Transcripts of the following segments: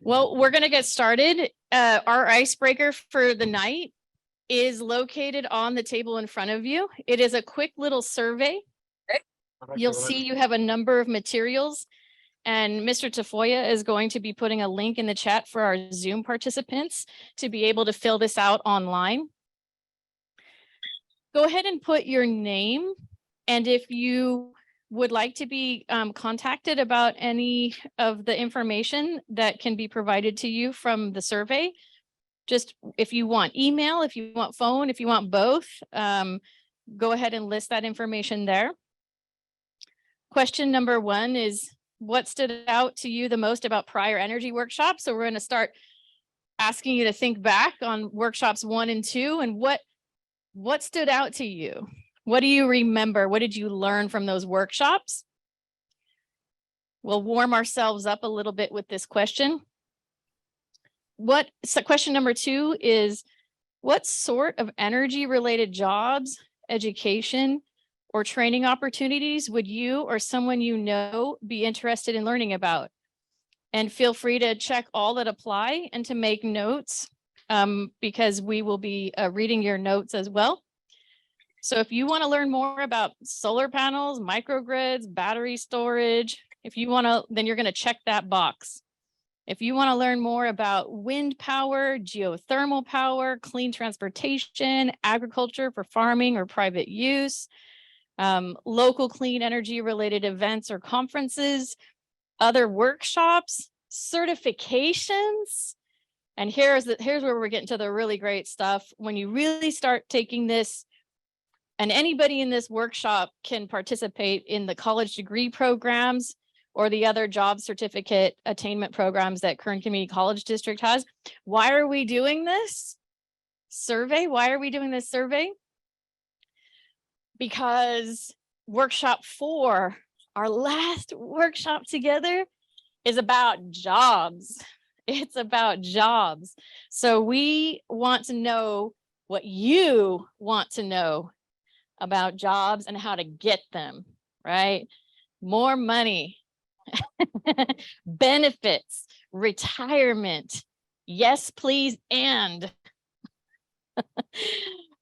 Well, we're going to get started. Our icebreaker for the night is located on the table in front of you. It is a quick little survey. You'll see you have a number of materials, and Mr. Tafoya is going to be putting a link in the chat for our Zoom participants to be able to fill this out online. Go ahead and put your name, and if you would like to be contacted about any of the information that can be provided to you from the survey, just if you want email, if you want phone, if you want both, go ahead and list that information there. Question number 1 is, what stood out to you the most about prior energy workshops? So we're going to start asking you to think back on workshops 1 and 2, and what stood out to you? What do you remember? What did you learn from those workshops? We'll warm ourselves up a little bit with this question. So question number 2 is, what sort of energy related jobs, education, or training opportunities would you or someone you know be interested in learning about? And feel free to check all that apply and to make notes because we will be reading your notes as well. So if you want to learn more about solar panels, microgrids, battery storage, if you want to, then you're going to check that box. If you want to learn more about wind power, geothermal power, clean transportation, agriculture for farming or private use, local clean energy related events or conferences, other workshops, certifications, and here's where we're getting to the really great stuff. When you really start taking this, and anybody in this workshop can participate in the college degree programs or the other job certificate attainment programs that Kern Community College District has. Why are we doing this survey? Why are we doing this survey? Because workshop 4, our last workshop together, is about jobs. It's about jobs. So we want to know what you want to know about jobs and how to get them, right? More money, benefits, retirement. Yes, please, and.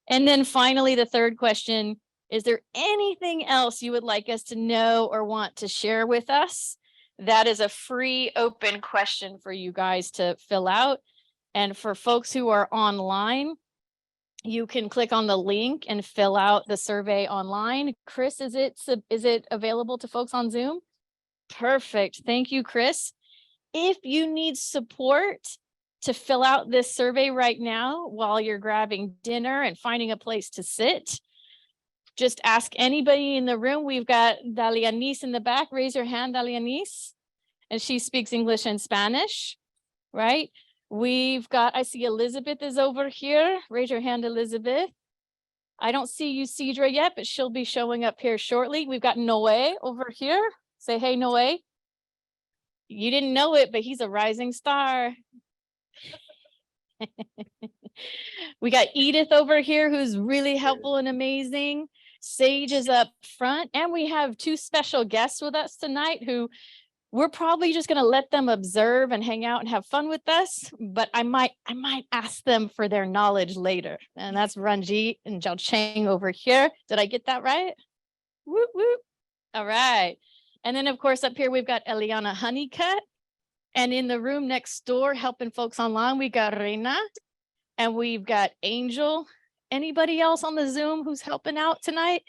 And then finally, the third question, is there anything else you would like us to know or want to share with us? That is a free open question for you guys to fill out. And for folks who are online, you can click on the link and fill out the survey online. Chris, is it available to folks on Zoom? Perfect. Thank you, Chris. If you need support to fill out this survey right now while you're grabbing dinner and finding a place to sit, just ask anybody in the room. We've got Dalianis in the back. Raise your hand, Dalianis. And she speaks English and Spanish, right? We've got, I see Elizabeth is over here. Raise your hand, Elizabeth. I don't see you, Cedra, yet, but she'll be showing up here shortly. We've got Noé over here. Say, hey, Noé. You didn't know it, but he's a rising star. We got Edith over here, who's really helpful and amazing. Sage is up front, and we have 2 special guests with us tonight who we're probably just going to let them observe and hang out and have fun with us, but I might ask them for their knowledge later. And that's Ranjit and Zhao Cheng over here. Did I get that right? Whoop, whoop. All right. And then, of course, up here, we've got Eliana Honeycutt. And in the room next door, helping folks online, we got Reina and we've got Angel. Anybody else on the Zoom who's helping out tonight?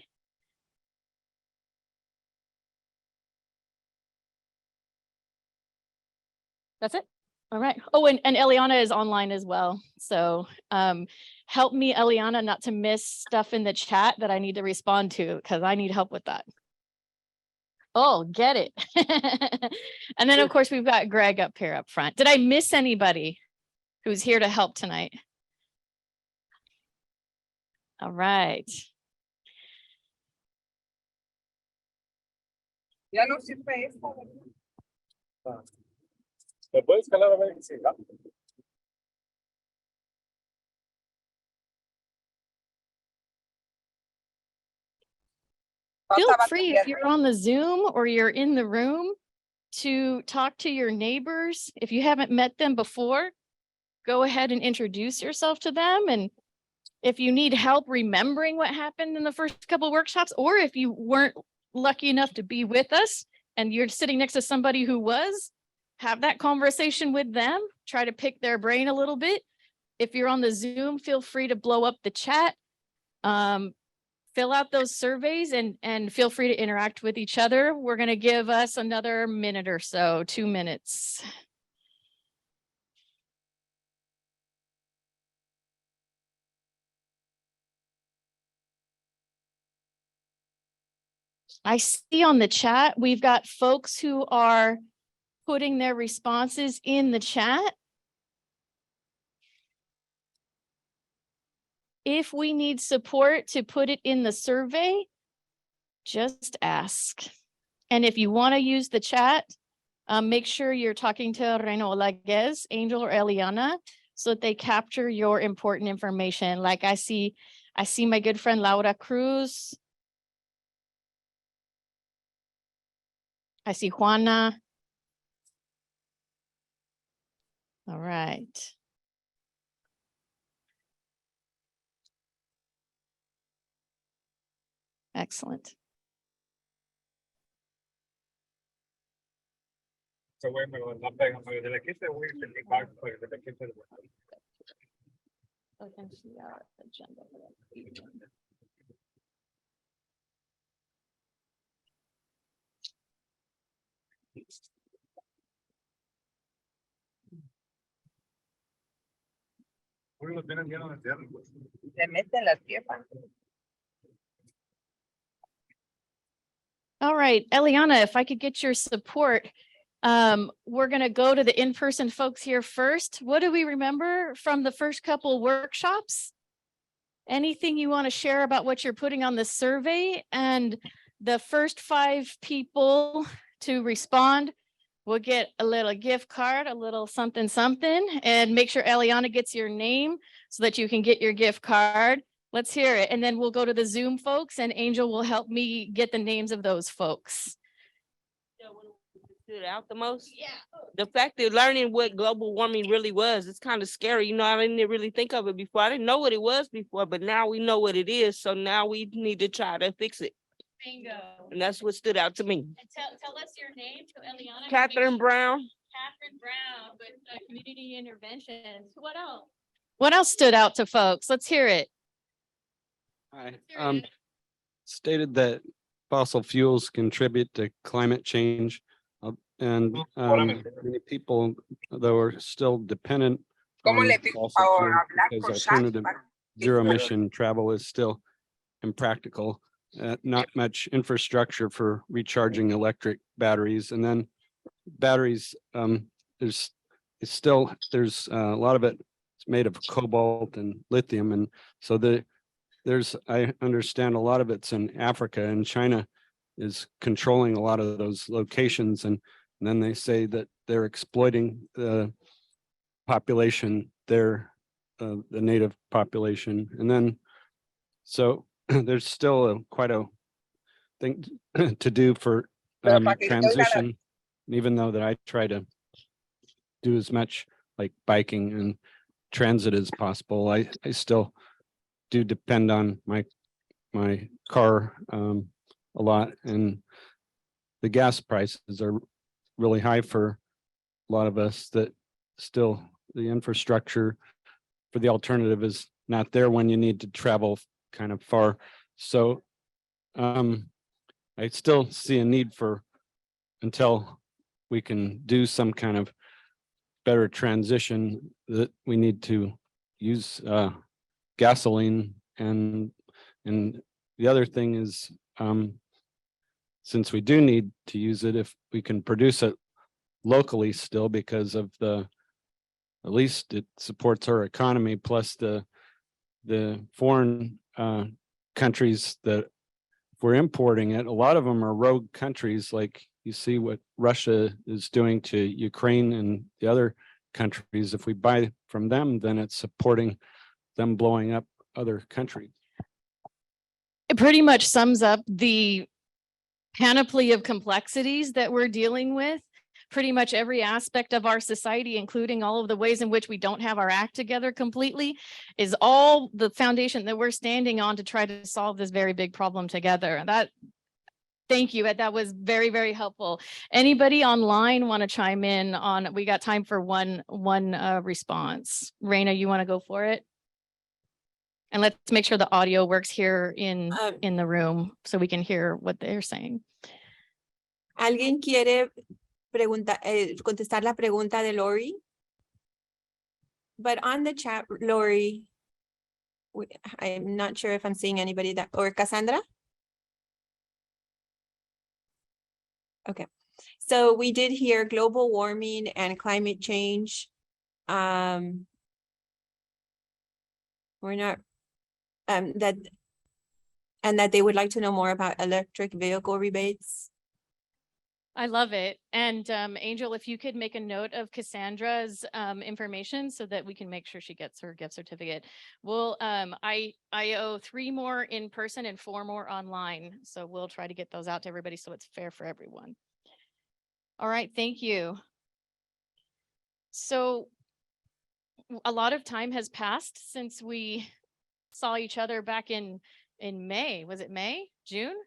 That's it. All right. Oh, and Eliana is online as well. So help me, Eliana, not to miss stuff in the chat that I need to respond to, because I need help with that. Oh, get it. And then, of course, we've got Greg up here up front. Did I miss anybody who's here to help tonight? All right. Ya no sirve esta. ¿Me puedes calar a ver si va? Feel free if you're on the Zoom or you're in the room to talk to your neighbors. If you haven't met them before, go ahead and introduce yourself to them. And if you need help remembering what happened in the first couple of workshops, or if you weren't lucky enough to be with us and you're sitting next to somebody who was, have that conversation with them, try to pick their brain a little bit. If you're on the Zoom, feel free to blow up the chat, fill out those surveys and feel free to interact with each other. We're going to give us another minute or so, 2 minutes. I see on the chat, we've got folks who are putting their responses in the chat. If we need support to put it in the survey, just ask. And if you want to use the chat, make sure you're talking to Reno Laguez, Angel, or Eliana, so that they capture your important information. Like I see my good friend Laura Cruz. I see Juana. All right. Excellent. So voy a mandar de la gente, voy a tener de la gente. Se meten las piezas. All right, Eliana, if I could get your support, we're going to go to the in-person folks here first. What do we remember from the first couple workshops? Anything you want to share about what you're putting on the survey? And the first 5 people to respond will get a little gift card, a little something, and make sure Eliana gets your name so that you can get your gift card. Let's hear it. And then we'll go to the Zoom folks and Angel will help me get the names of those folks. Stood out the most? Yeah. The fact that learning what global warming really was, it's kind of scary. You know, I didn't really think of it before. I didn't know what it was before, but now we know what it is. So now we need to try to fix it. Bingo. And that's what stood out to me. And tell us your name to Eliana. Catherine Brown. Catherine Brown with Community Interventions. What else? What else stood out to folks? Let's hear it. Hi. Stated that fossil fuels contribute to climate change, and many people, though, are still dependent on fossil fuels because alternative zero-emission travel is still impractical. Not much infrastructure for recharging electric batteries, and then batteries. There's a lot of it. It's made of cobalt and lithium, and so I understand a lot of it's in Africa, and China is controlling a lot of those locations. And then they say that they're exploiting the population there, the native population. And then, so there's still quite a thing to do for transition, even though that I try to do as much like biking and transit as possible. I still do depend on my car a lot, and the gas prices are really high for a lot of us. That still the infrastructure for the alternative is not there when you need to travel kind of far. So I still see a need for, until we can do some kind of better transition, that we need to use gasoline. And the other thing is, since we do need to use it, if we can produce it locally still, because of at least it supports our economy, plus the foreign countries that we're importing it, a lot of them are rogue countries. Like you see what Russia is doing to Ukraine and the other countries. If we buy from them, then it's supporting them blowing up other countries. It pretty much sums up the panoply of complexities that we're dealing with. pretty much every aspect of our society, including all of the ways in which we don't have our act together completely, is all the foundation that we're standing on to try to solve this very big problem together. Thank you. That was very, very helpful. Anybody online want to chime in on, we got time for one response. Raina, you want to go for it? And let's make sure the audio works here in the room so we can hear what they're saying. ¿Alguien quiere contestar la pregunta de Lori? But on the chat, Lori, I'm not sure if I'm seeing anybody that, or Cassandra? Okay, so we did hear global warming and climate change. We're not, that they would like to know more about electric vehicle rebates. I love it. And Angel, if you could make a note of Cassandra's information so that we can make sure she gets her gift certificate. Well, I owe 3 more in person and 4 more online. So we'll try to get those out to everybody so it's fair for everyone. All right, thank you. So a lot of time has passed since we saw each other back in May. Was it May? June?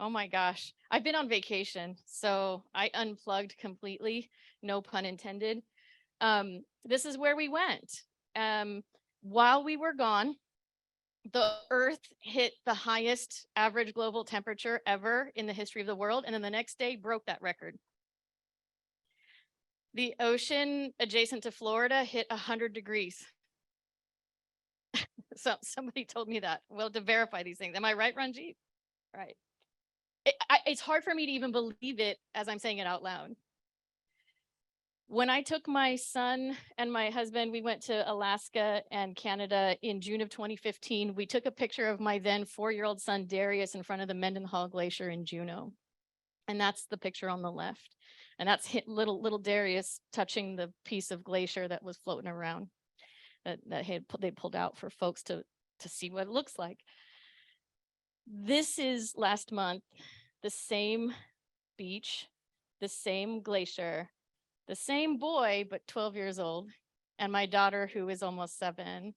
Oh my gosh, I've been on vacation, so I unplugged completely, no pun intended. This is where we went. While we were gone, the Earth hit the highest average global temperature ever in the history of the world, and then the next day broke that record. The ocean adjacent to Florida hit 100 degrees. So somebody told me that. Well, to verify these things. Am I right, Ranjit? Right. It's hard for me to even believe it as I'm saying it out loud. When I took my son and my husband, we went to Alaska and Canada in June of 2015. We took a picture of my then 4-year-old son, Darius, in front of the Mendenhall Glacier in Juneau. And that's the picture on the left. And that's little Darius touching the piece of glacier that was floating around that they pulled out for folks to see what it looks like. This is last month, the same beach, the same glacier, the same boy, but 12 years old, and my daughter who is almost 7.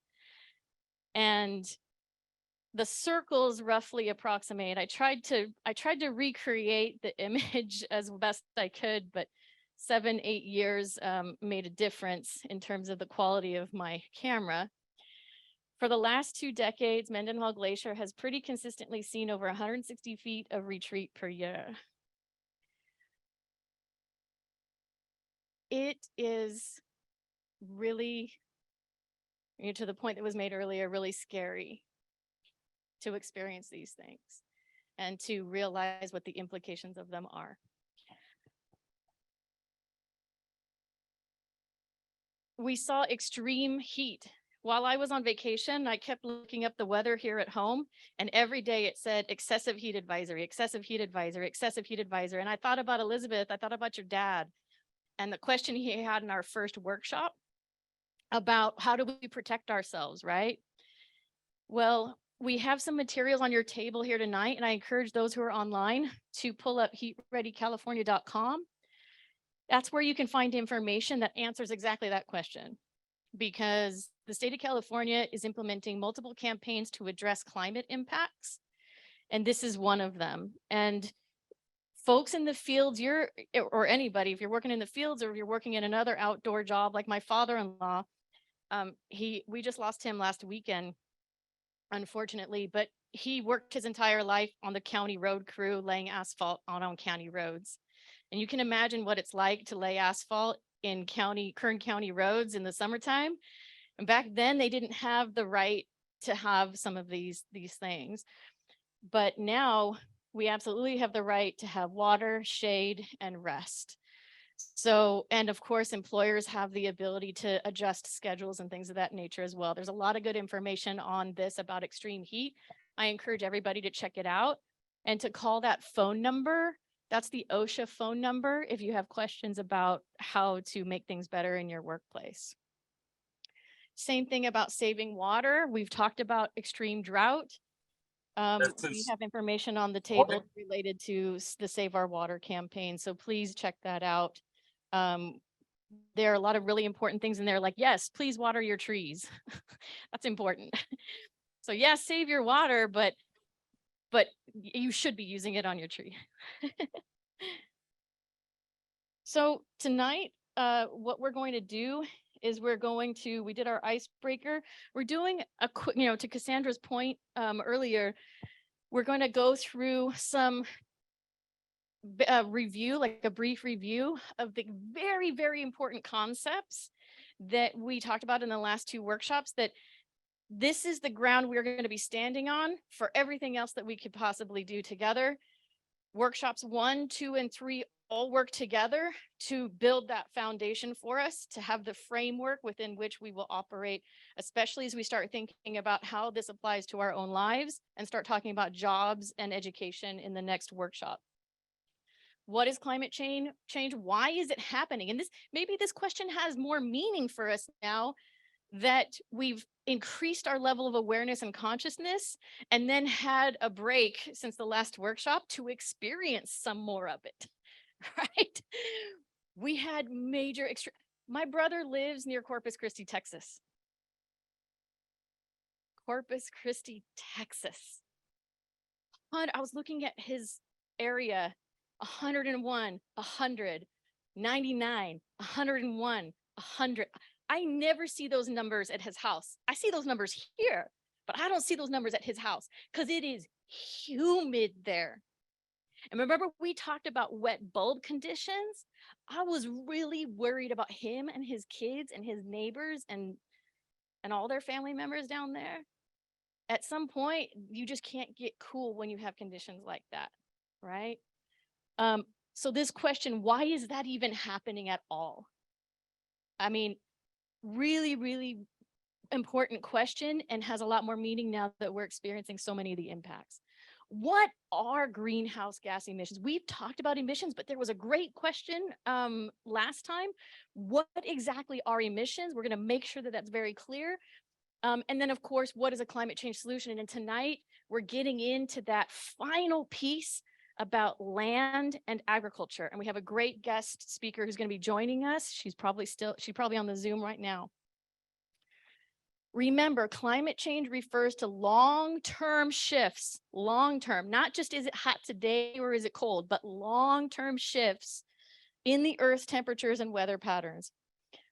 And the circles roughly approximate. I tried to recreate the image as best I could, but 7-8 years made a difference in terms of the quality of my camera. For the last 2 decades, Mendenhall Glacier has pretty consistently seen over 160 feet of retreat per year. It is really, to the point that was made earlier, really scary to experience these things and to realize what the implications of them are. We saw extreme heat. While I was on vacation, I kept looking up the weather here at home, and every day it said excessive heat advisory, excessive heat advisory, excessive heat advisory. And I thought about Elizabeth, I thought about your dad, and the question he had in our first workshop about how do we protect ourselves, right? Well, we have some materials on your table here tonight, and I encourage those who are online to pull up heatreadycalifornia.com. That's where you can find information that answers exactly that question, because the state of California is implementing multiple campaigns to address climate impacts, and this is one of them. And folks in the fields, or anybody, if you're working in the fields or if you're working in another outdoor job, like my father-in-law, we just lost him last weekend, unfortunately, but he worked his entire life on the county road crew laying asphalt on county roads. And you can imagine what it's like to lay asphalt in Kern County roads in the summertime. And back then they didn't have the right to have some of these things. But now we absolutely have the right to have water, shade, and rest. So, and of course, employers have the ability to adjust schedules and things of that nature as well. There's a lot of good information on this about extreme heat. I encourage everybody to check it out and to call that phone number. That's the OSHA phone number if you have questions about how to make things better in your workplace. Same thing about saving water. We've talked about extreme drought. We have information on the table related to the Save Our Water campaign, so please check that out. There are a lot of really important things in there, like, yes, please water your trees. That's important. So yes, save your water, but you should be using it on your tree. So tonight, what we're going to do is we did our icebreaker. We're doing a quick, to Cassandra's point earlier, we're going to go through some review, like a brief review of the very, very important concepts that we talked about in the last two workshops, that this is the ground we're going to be standing on for everything else that we could possibly do together. Workshops 1, 2, and 3 all work together to build that foundation for us, to have the framework within which we will operate, especially as we start thinking about how this applies to our own lives and start talking about jobs and education in the next workshop. What is climate change? Why is it happening? And maybe this question has more meaning for us now that we've increased our level of awareness and consciousness, and then had a break since the last workshop to experience some more of it, right? We had major my brother lives near Corpus Christi, Texas. Corpus Christi, Texas. I was looking at his area, 101, 100, 99, 101, 100. I never see those numbers at his house. I see those numbers here, but I don't see those numbers at his house because it is humid there. And remember, we talked about wet bulb conditions. I was really worried about him and his kids and his neighbors and all their family members down there. At some point, you just can't get cool when you have conditions like that, right? So this question, why is that even happening at all? I mean, really, really important question, and has a lot more meaning now that we're experiencing so many of the impacts. What are greenhouse gas emissions? We've talked about emissions, but there was a great question last time. What exactly are emissions? We're going to make sure that that's very clear. And then, of course, what is a climate change solution? And tonight, we're getting into that final piece about land and agriculture. And we have a great guest speaker who's going to be joining us. She's probably on the Zoom right now. Remember, climate change refers to long-term shifts, long-term, not just is it hot today or is it cold, but long-term shifts in the Earth's temperatures and weather patterns.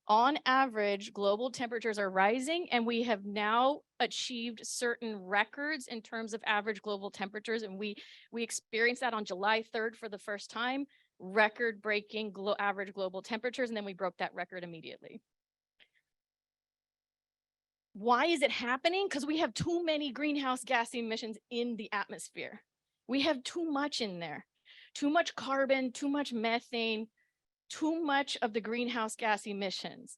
On average, global temperatures are rising, and we have now achieved certain records in terms of average global temperatures. And we experienced that on July 3rd for the first time, record-breaking average global temperatures, and then we broke that record immediately. Why is it happening? Because we have too many greenhouse gas emissions in the atmosphere. We have too much in there, too much carbon, too much methane, too much of the greenhouse gas emissions.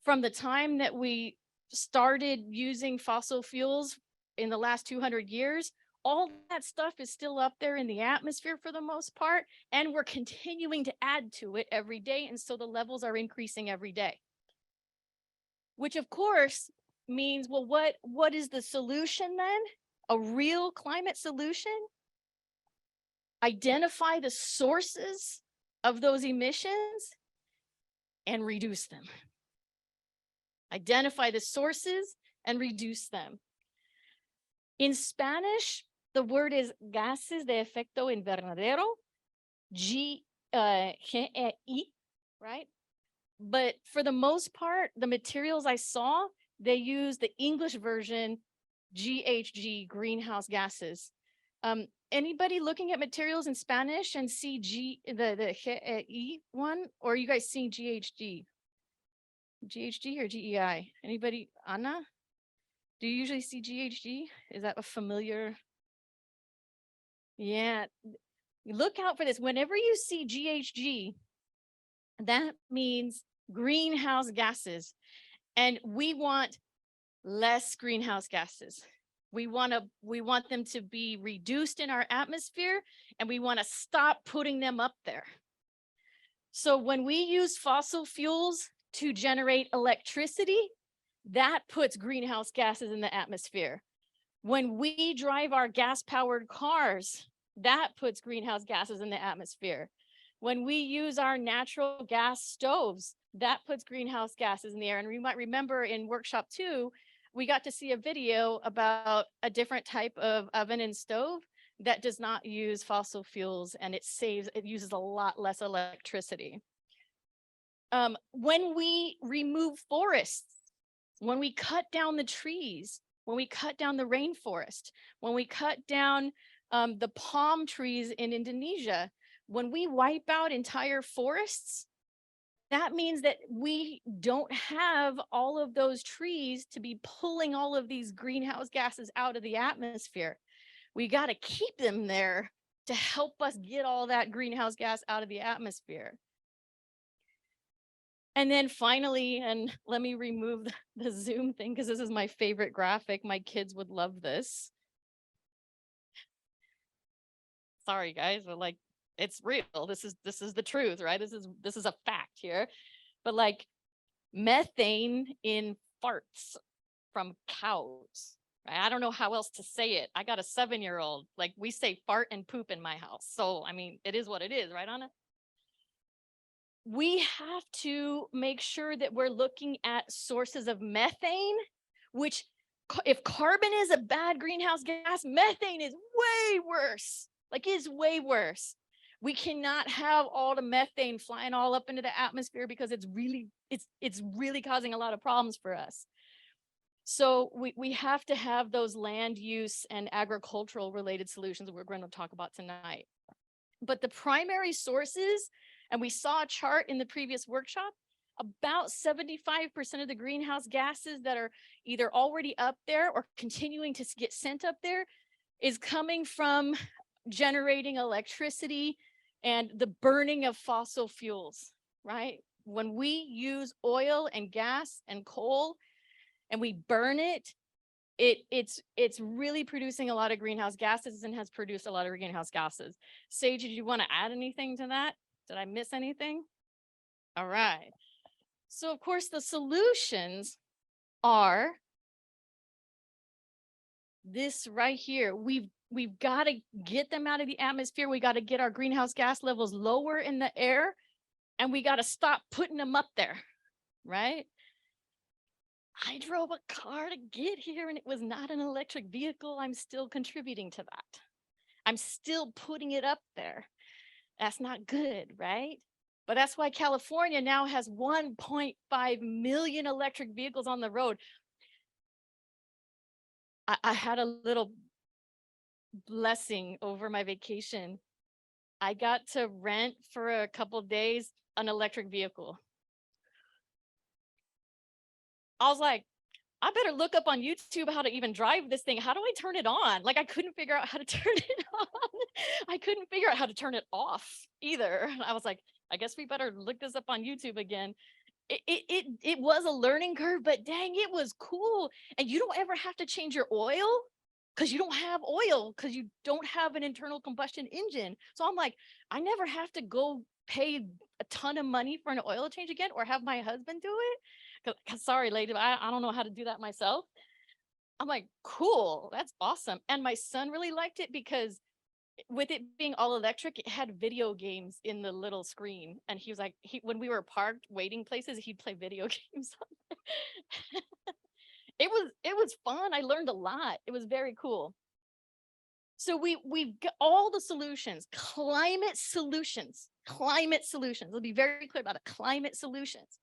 From the time that we started using fossil fuels in the last 200 years, all that stuff is still up there in the atmosphere for the most part, and we're continuing to add to it every day, and so the levels are increasing every day. Which of course means, well, what is the solution then? A real climate solution? Identify the sources of those emissions and reduce them. Identify the sources and reduce them. In Spanish, the word is gases de efecto invernadero, GEI, right? But for the most part, the materials I saw, they use the English version, GHG, greenhouse gases. Anybody looking at materials in Spanish and see the GEI one, or are you guys seeing GHG? GHG or GEI? Anybody? Anna? Do you usually see GHG? Is that a familiar? Yeah. Look out for this. Whenever you see GHG, that means greenhouse gases. And we want less greenhouse gases. We want them to be reduced in our atmosphere, and we want to stop putting them up there. So when we use fossil fuels to generate electricity, that puts greenhouse gases in the atmosphere. When we drive our gas-powered cars, that puts greenhouse gases in the atmosphere. When we use our natural gas stoves, that puts greenhouse gases in the air. And we might remember in workshop 2, we got to see a video about a different type of oven and stove that does not use fossil fuels, and it uses a lot less electricity. When we remove forests, when we cut down the trees, when we cut down the rainforest, when we cut down the palm trees in Indonesia, when we wipe out entire forests, that means that we don't have all of those trees to be pulling all of these greenhouse gases out of the atmosphere. We got to keep them there to help us get all that greenhouse gas out of the atmosphere. And then finally, and let me remove the Zoom thing because this is my favorite graphic. My kids would love this. Sorry, guys, but like, it's real. This is the truth, right? This is a fact here. But like methane in farts from cows. Right? I don't know how else to say it. I got a 7-year-old. Like we say fart and poop in my house. So I mean, it is what it is, right, Anna? We have to make sure that we're looking at sources of methane, which if carbon is a bad greenhouse gas, methane is way worse. Like it's way worse. We cannot have all the methane flying all up into the atmosphere because it's really causing a lot of problems for us. So we have to have those land use and agricultural related solutions that we're going to talk about tonight. But the primary sources, and we saw a chart in the previous workshop, about 75% of the greenhouse gases that are either already up there or continuing to get sent up there is coming from generating electricity and the burning of fossil fuels, right? When we use oil and gas and coal and we burn it, it's really producing a lot of greenhouse gases and has produced a lot of greenhouse gases. Sage, did you want to add anything to that? Did I miss anything? All right. So of course the solutions are this right here. We've got to get them out of the atmosphere. We got to get our greenhouse gas levels lower in the air, and we got to stop putting them up there, right? I drove a car to get here and it was not an electric vehicle. I'm still contributing to that. I'm still putting it up there. That's not good, right? But that's why California now has 1.5 million electric vehicles on the road. I had a little blessing over my vacation. I got to rent for a couple of days an electric vehicle. I was like, I better look up on YouTube how to even drive this thing. How do I turn it on? Like I couldn't figure out how to turn it on. I couldn't figure out how to turn it off either. I was like, I guess we better look this up on YouTube again. It was a learning curve, but dang, it was cool. And you don't ever have to change your oil because you don't have oil because you don't have an internal combustion engine. So I'm like, I never have to go pay a ton of money for an oil change again or have my husband do it. Cause sorry, lady, I don't know how to do that myself. I'm like, cool, that's awesome. And my son really liked it because with it being all electric, it had video games in the little screen. And he was like, when we were parked waiting places, he'd play video games on there. It was fun. I learned a lot. It was very cool. So we've got all the solutions, climate solutions. We'll be very clear about it. Climate solutions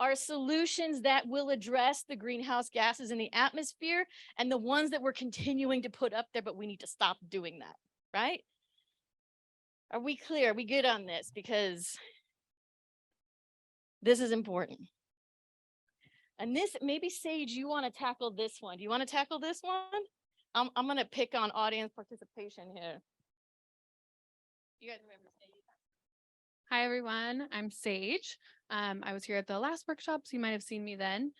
are solutions that will address the greenhouse gases in the atmosphere and the ones that we're continuing to put up there, but we need to stop doing that, right? Are we clear? Are we good on this? Because this is important. And this, maybe Sage, you want to tackle this one. Do you want to tackle this one? I'm going to pick on audience participation here. You guys remember Sage? Hi, everyone. I'm Sage. I was here at the last workshop, so you might have seen me then.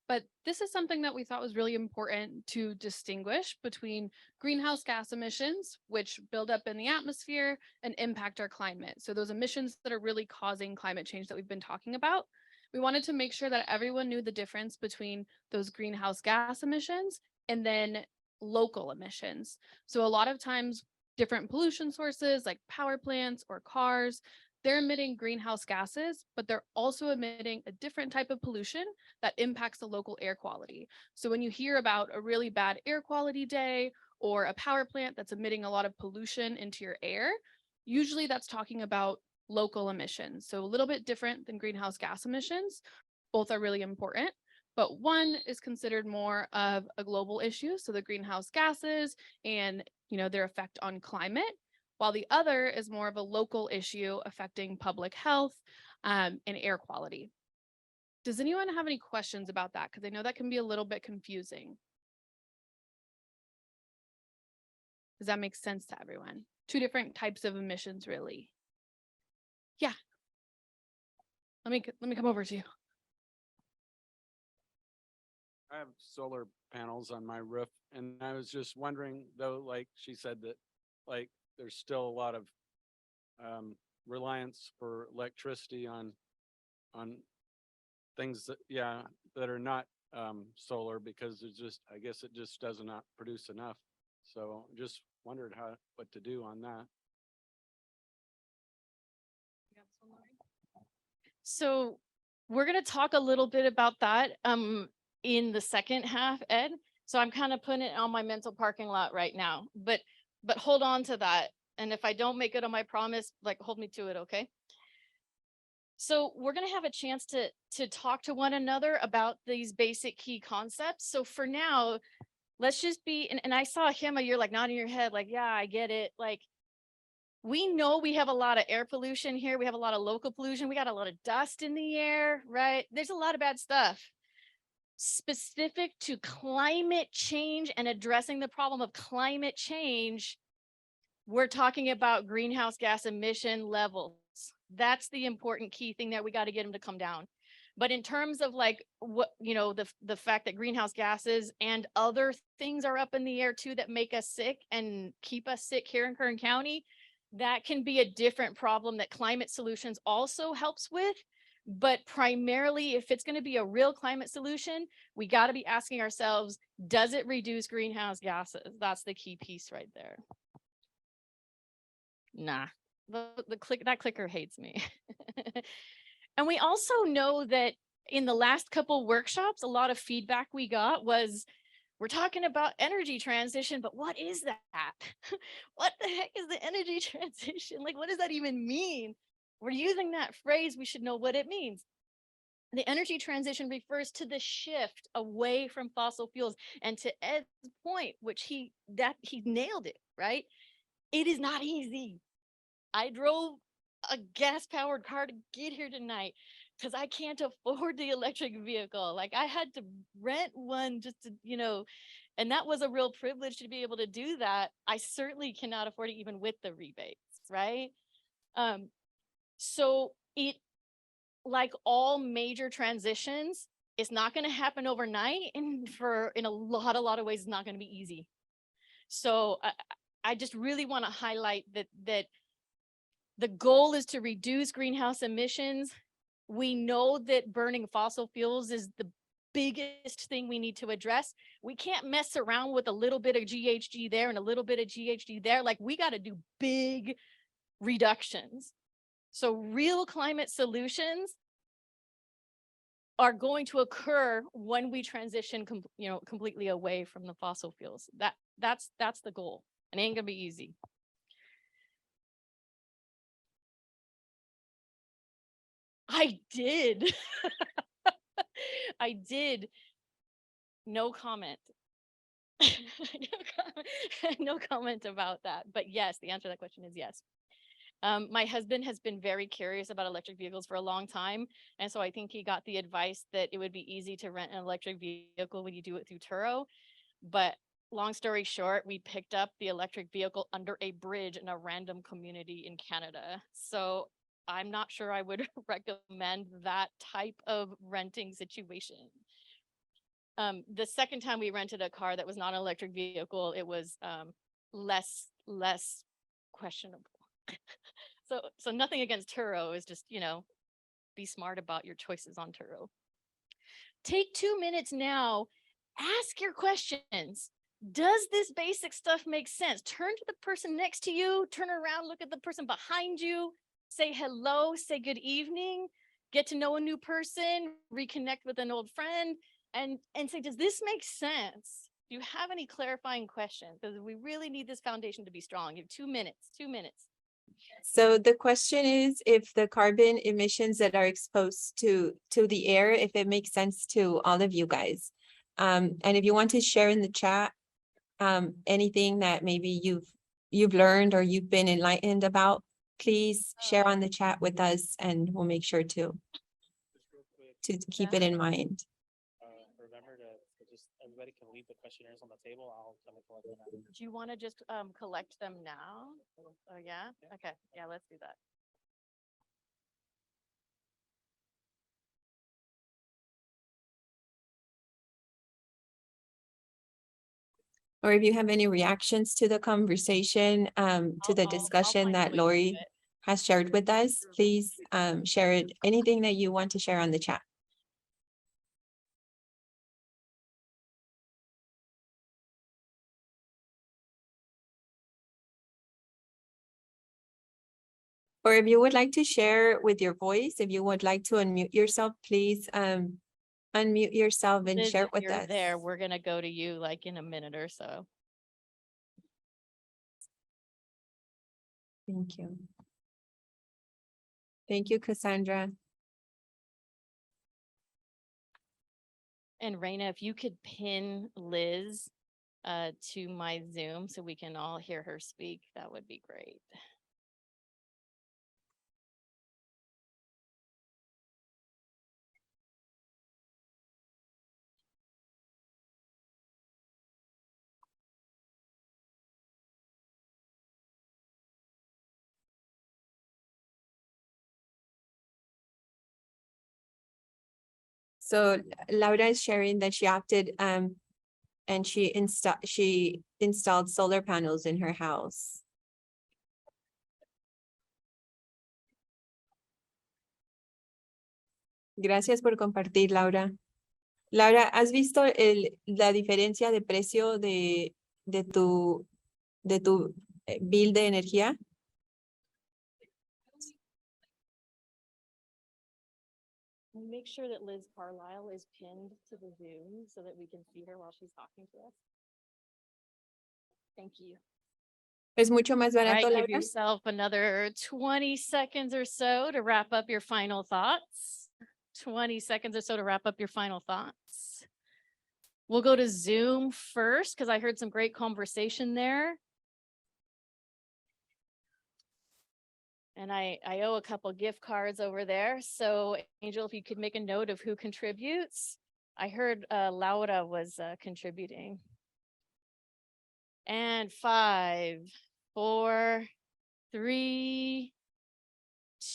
But this is something that we thought was really important to distinguish between greenhouse gas emissions, which build up in the atmosphere and impact our climate. So those emissions that are really causing climate change that we've been talking about. We wanted to make sure that everyone knew the difference between those greenhouse gas emissions and then local emissions. So a lot of times different pollution sources like power plants or cars, they're emitting greenhouse gases, but they're also emitting a different type of pollution that impacts the local air quality. So when you hear about a really bad air quality day or a power plant that's emitting a lot of pollution into your air, usually that's talking about local emissions. So a little bit different than greenhouse gas emissions. Both are really important, but one is considered more of a global issue. So the greenhouse gases and, their effect on climate, while the other is more of a local issue affecting public health and air quality. Does anyone have any questions about that? Because I know that can be a little bit confusing. Does that make sense to everyone? Two different types of emissions, really. Yeah. Let me come over to you. I have solar panels on my roof, and I was just wondering, though, like she said that, like, there's still a lot of reliance for electricity on things that, that are not solar, because it's just, I guess it just does not produce enough. So just wondered what to do on that. So we're going to talk a little bit about that in the second half, Ed. So I'm kind of putting it on my mental parking lot right now, but hold on to that. And if I don't make it on my promise, like, hold me to it, okay? So we're going to have a chance to talk to one another about these basic key concepts. So for now, let's just be, and I saw him, you're like nodding your head, like, yeah, I get it. Like, we know we have a lot of air pollution here. We have a lot of local pollution. We got a lot of dust in the air, right? There's a lot of bad stuff. Specific to climate change and addressing the problem of climate change, we're talking about greenhouse gas emission levels. That's the important key thing that we got to get them to come down. But in terms of like what, the fact that greenhouse gases and other things are up in the air too that make us sick and keep us sick here in Kern County, that can be a different problem that climate solutions also helps with. But primarily, if it's going to be a real climate solution, we got to be asking ourselves, does it reduce greenhouse gases? That's the key piece right there. Nah, that clicker hates me. And we also know that in the last couple workshops, a lot of feedback we got was, we're talking about energy transition, but what is that? What the heck is the energy transition? Like, what does that even mean? We're using that phrase, we should know what it means. The energy transition refers to the shift away from fossil fuels. And to Ed's point, which he nailed it, right? It is not easy. I drove a gas-powered car to get here tonight because I can't afford the electric vehicle. Like, I had to rent one just to, and that was a real privilege to be able to do that. I certainly cannot afford it even with the rebates, right? So it, like all major transitions, it's not going to happen overnight, and in a lot of ways, it's not going to be easy. So I just really want to highlight that the goal is to reduce greenhouse emissions. We know that burning fossil fuels is the biggest thing we need to address. We can't mess around with a little bit of GHG there and a little bit of GHG there. Like, we got to do big reductions. So real climate solutions are going to occur when we transition completely away from the fossil fuels. That's the goal. It ain't gonna be easy. I did. I did. No comment. No comment about that. But yes, the answer to that question is yes. My husband has been very curious about electric vehicles for a long time. And so I think he got the advice that it would be easy to rent an electric vehicle when you do it through Turo. But long story short, we picked up the electric vehicle under a bridge in a random community in Canada. So I'm not sure I would recommend that type of renting situation. The second time we rented a car that was not an electric vehicle, it was less questionable. So nothing against Turo, is just, be smart about your choices on Turo. Take 2 minutes now, ask your questions. Does this basic stuff make sense? Turn to the person next to you, turn around, look at the person behind you, say hello, say good evening, get to know a new person, reconnect with an old friend, and say, does this make sense? Do you have any clarifying questions? Because we really need this foundation to be strong. You have 2 minutes, 2 minutes. So the question is if the carbon emissions that are exposed to the air, if it makes sense to all of you guys. And if you want to share in the chat, anything that maybe you've learned or you've been enlightened about, please share on the chat with us and we'll make sure to keep it in mind. Remember to just, everybody can leave the questionnaires on the table. I'll come and collect them. Do you want to just collect them now? Oh, yeah? Okay, yeah, let's do that. Or if you have any reactions to the conversation, to the I'll discussion find a that way to do Lori it. has shared with us, please share it, anything that you want to share on the chat. Or if you would like to share with your voice, if you would like to unmute yourself, please unmute yourself and Liz, share if with you're us. there, we're gonna go to you like in a minute or so. Thank you. Thank you, Cassandra. And Raina, if you could pin Liz to my Zoom so we can all hear her speak, that would be great. So Laura is sharing that she opted and she installed solar panels in her house. Gracias por compartir, Laura. Laura, ¿has visto la diferencia de precio de tu bill de energía? Make sure that Liz Carlisle is pinned to the Zoom so that we can see her while she's talking to us. Thank you. ¿Es mucho más All barato, right, Laura? give yourself another 20 seconds or so to wrap up your final thoughts. 20 seconds or so to wrap up your final thoughts. We'll go to Zoom first because I heard some great conversation there. And I owe a couple gift cards over there. So Angel, if you could make a note of who contributes. I heard Laura was contributing. And 5, 4, 3,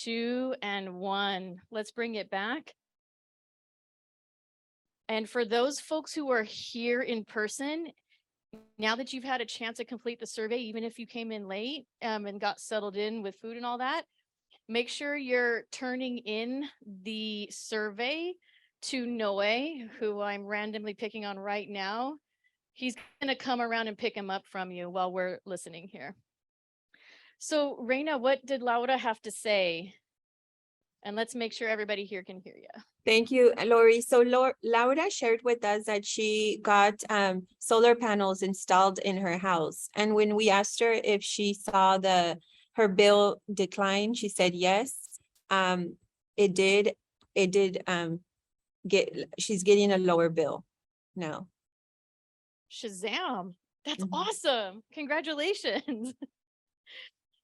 2, and 1. Let's bring it back. And for those folks who are here in person, now that you've had a chance to complete the survey, even if you came in late and got settled in with food and all that, make sure you're turning in the survey to Noe, who I'm randomly picking on right now. He's gonna come around and pick him up from you while we're listening here. So Reina, what did Laura have to say? And let's make sure everybody here can hear you. Thank you, Lori. So Laura shared with us that she got solar panels installed in her house. And when we asked her if she saw her bill decline, she said yes. It did she's getting a lower bill now. Shazam. That's Mhm. awesome. Congratulations.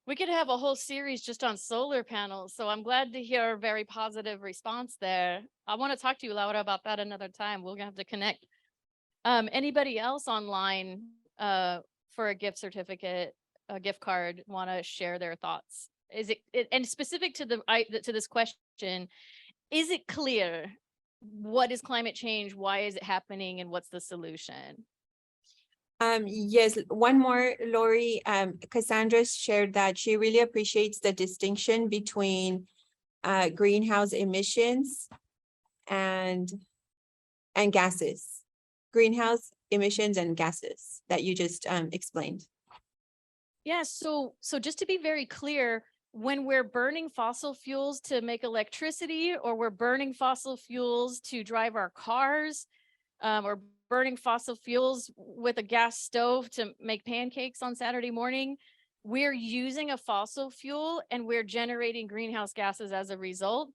We could have a whole series just on solar panels. So I'm glad to hear a very positive response there. I want to talk to you, Laura, about that another time. We're gonna have to connect. Anybody else online for a gift certificate, a gift card, want to share their thoughts? Is it and specific to to this question, is it clear what is climate change? Why is it happening? And what's the solution? Yes, one more, Lori. Cassandra shared that she really appreciates the distinction between greenhouse emissions and gases. Greenhouse emissions and gases that you just explained. Yeah, so just to be very clear, when we're burning fossil fuels to make electricity, or we're burning fossil fuels to drive our cars, or burning fossil fuels with a gas stove to make pancakes on Saturday morning, we're using a fossil fuel and we're generating greenhouse gases as a result.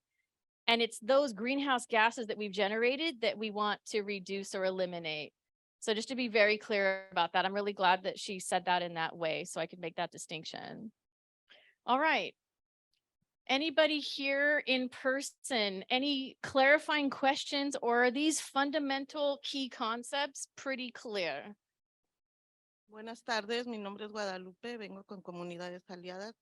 And it's those greenhouse gases that we've generated that we want to reduce or eliminate. So just to be very clear about that, I'm really glad that she said that in that way so I could make that distinction. All right. Anybody here in person, any clarifying questions, or are these fundamental key concepts pretty clear? Buenas tardes, mi nombre es Guadalupe, vengo con Comunidades Aliadas.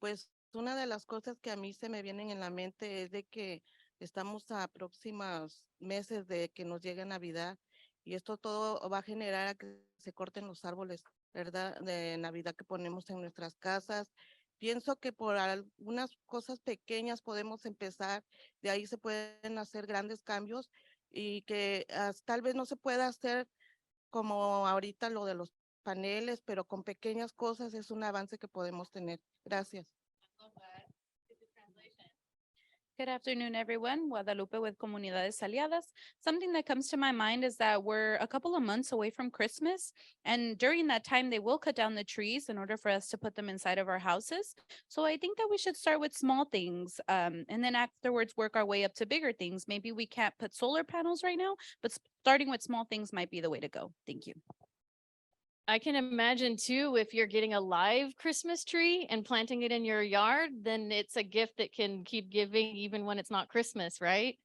Pues una de las cosas que a mí se me vienen en la mente es de que estamos a próximos meses de que nos llegue Navidad y esto todo va a generar a que se corten los árboles, ¿verdad? De Navidad que ponemos en nuestras casas. Pienso que por algunas cosas pequeñas podemos empezar, de ahí se pueden hacer grandes cambios y que tal vez no se pueda hacer como ahorita lo de los paneles, pero con pequeñas cosas es un avance que podemos tener. Gracias. Good afternoon, everyone. Guadalupe with Comunidades Aliadas. Something that comes to my mind is that we're a couple of months away from Christmas, and during that time, they will cut down the trees in order for us to put them inside of our houses. So I think that we should start with small things, and then afterwards work our way up to bigger things. Maybe we can't put solar panels right now, but starting with small things might be the way to go. Thank you. I can imagine too, if you're getting a live Christmas tree and planting it in your yard, then it's a gift that can keep giving even when it's not Christmas, right?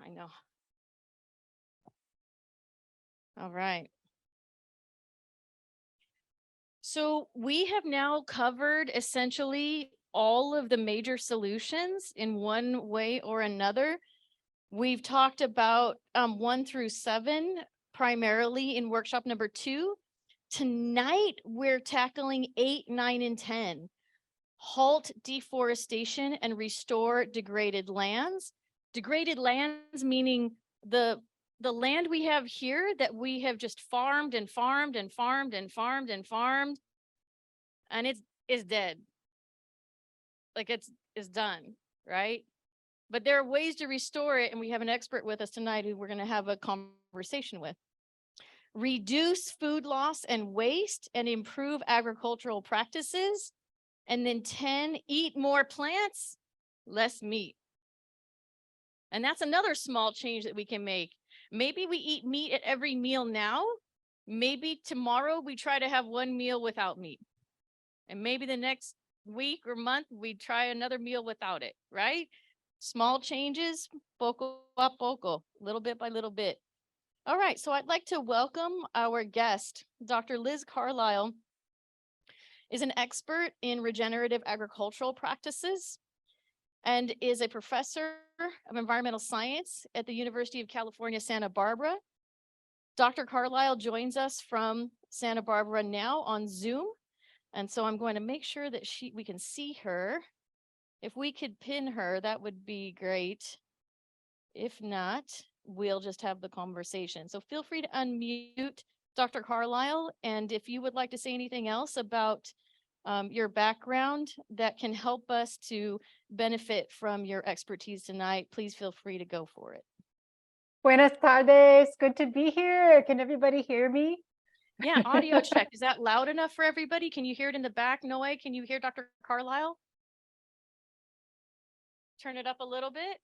I know. All right. So we have now covered essentially all of the major solutions in one way or another. We've talked about 1 through 7, primarily in workshop number 2. Tonight, we're tackling 8, 9, and 10. Halt deforestation and restore degraded lands. Degraded lands meaning the land we have here that we have just farmed and farmed and farmed and farmed and farmed, and it's dead. Like it's done, right? But there are ways to restore it, and we have an expert with us tonight who we're going to have a conversation with. Reduce food loss and waste and improve agricultural practices. And then 10, eat more plants, less meat. And that's another small change that we can make. Maybe we eat meat at every meal now. Maybe tomorrow we try to have one meal without meat. And maybe the next week or month, we try another meal without it, right? Small changes, poco a poco, little bit by little bit. All right, so I'd like to welcome our guest. Dr. Liz Carlisle is an expert in regenerative agricultural practices and is a professor of environmental science at the University of California, Santa Barbara. Dr. Carlisle joins us from Santa Barbara now on Zoom. And so I'm going to make sure that we can see her. If we could pin her, that would be great. If not, we'll just have the conversation. So feel free to unmute Dr. Carlisle. And if you would like to say anything else about your background that can help us to benefit from your expertise tonight, please feel free to go for it. Buenas tardes. Good to be here. Can everybody hear me? Yeah, audio check. Is that loud enough for everybody? Can you hear it in the back? Noe, can you hear Dr. Carlisle? Turn it up a little bit.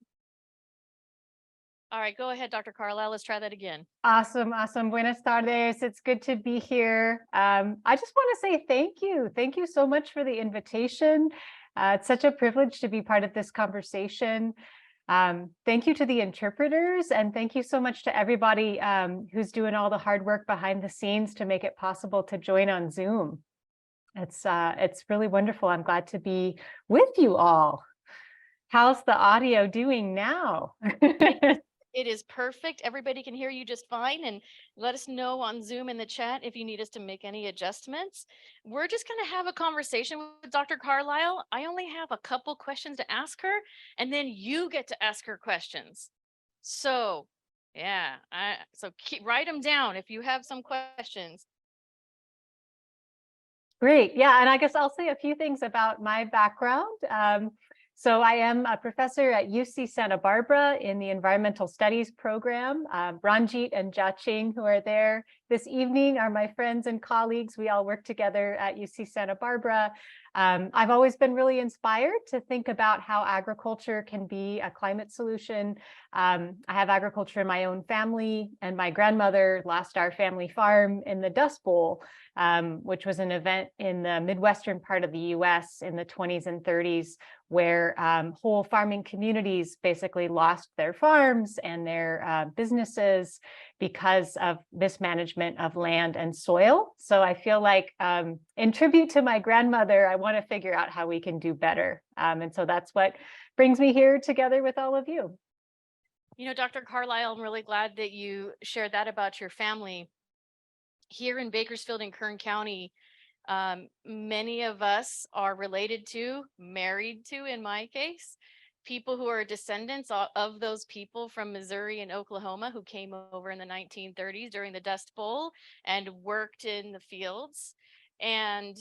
All right, go ahead, Dr. Carlisle. Let's try that again. Awesome. Buenas tardes. It's good to be here. I just want to say thank you. Thank you so much for the invitation. It's such a privilege to be part of this conversation. Thank you to the interpreters, and thank you so much to everybody who's doing all the hard work behind the scenes to make it possible to join on Zoom. It's really wonderful. I'm glad to be with you all. How's the audio doing now? It is perfect. Everybody can hear you just fine. And let us know on Zoom in the chat if you need us to make any adjustments. We're just going to have a conversation with Dr. Carlisle. I only have a couple questions to ask her, and then you get to ask her questions. So yeah, write them down if you have some questions. Great. Yeah. And I guess I'll say a few things about my background. So I am a professor at UC Santa Barbara in the environmental studies program. Ranjit and Jiaqing, who are there this evening, are my friends and colleagues. We all work together at UC Santa Barbara. I've always been really inspired to think about how agriculture can be a climate solution. I have agriculture in my own family, and my grandmother lost our family farm in the Dust Bowl, which was an event in the Midwestern part of the US in the 20s and 30s, where whole farming communities basically lost their farms and their businesses because of mismanagement of land and soil. So I feel like in tribute to my grandmother, I want to figure out how we can do better. And so that's what brings me here together with all of you. You know, Dr. Carlisle, I'm really glad that you shared that about your family. Here in Bakersfield and Kern County, many of us are related to, married to, in my case, people who are descendants of those people from Missouri and Oklahoma who came over in the 1930s during the Dust Bowl and worked in the fields. And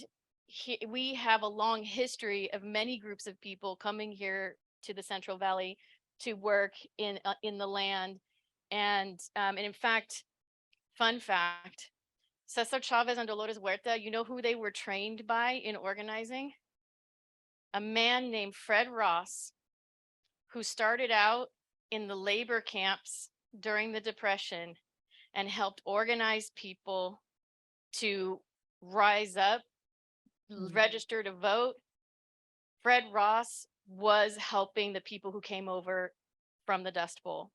we have a long history of many groups of people coming here to the Central Valley to work in the land. And in fact, fun fact, Cesar Chavez and Dolores Huerta, you know who they were trained by in organizing? A man named Fred Ross, who started out in the labor camps during the Depression and helped organize people to rise up, register to vote. Fred Ross was helping the people who came over from the Dust Bowl.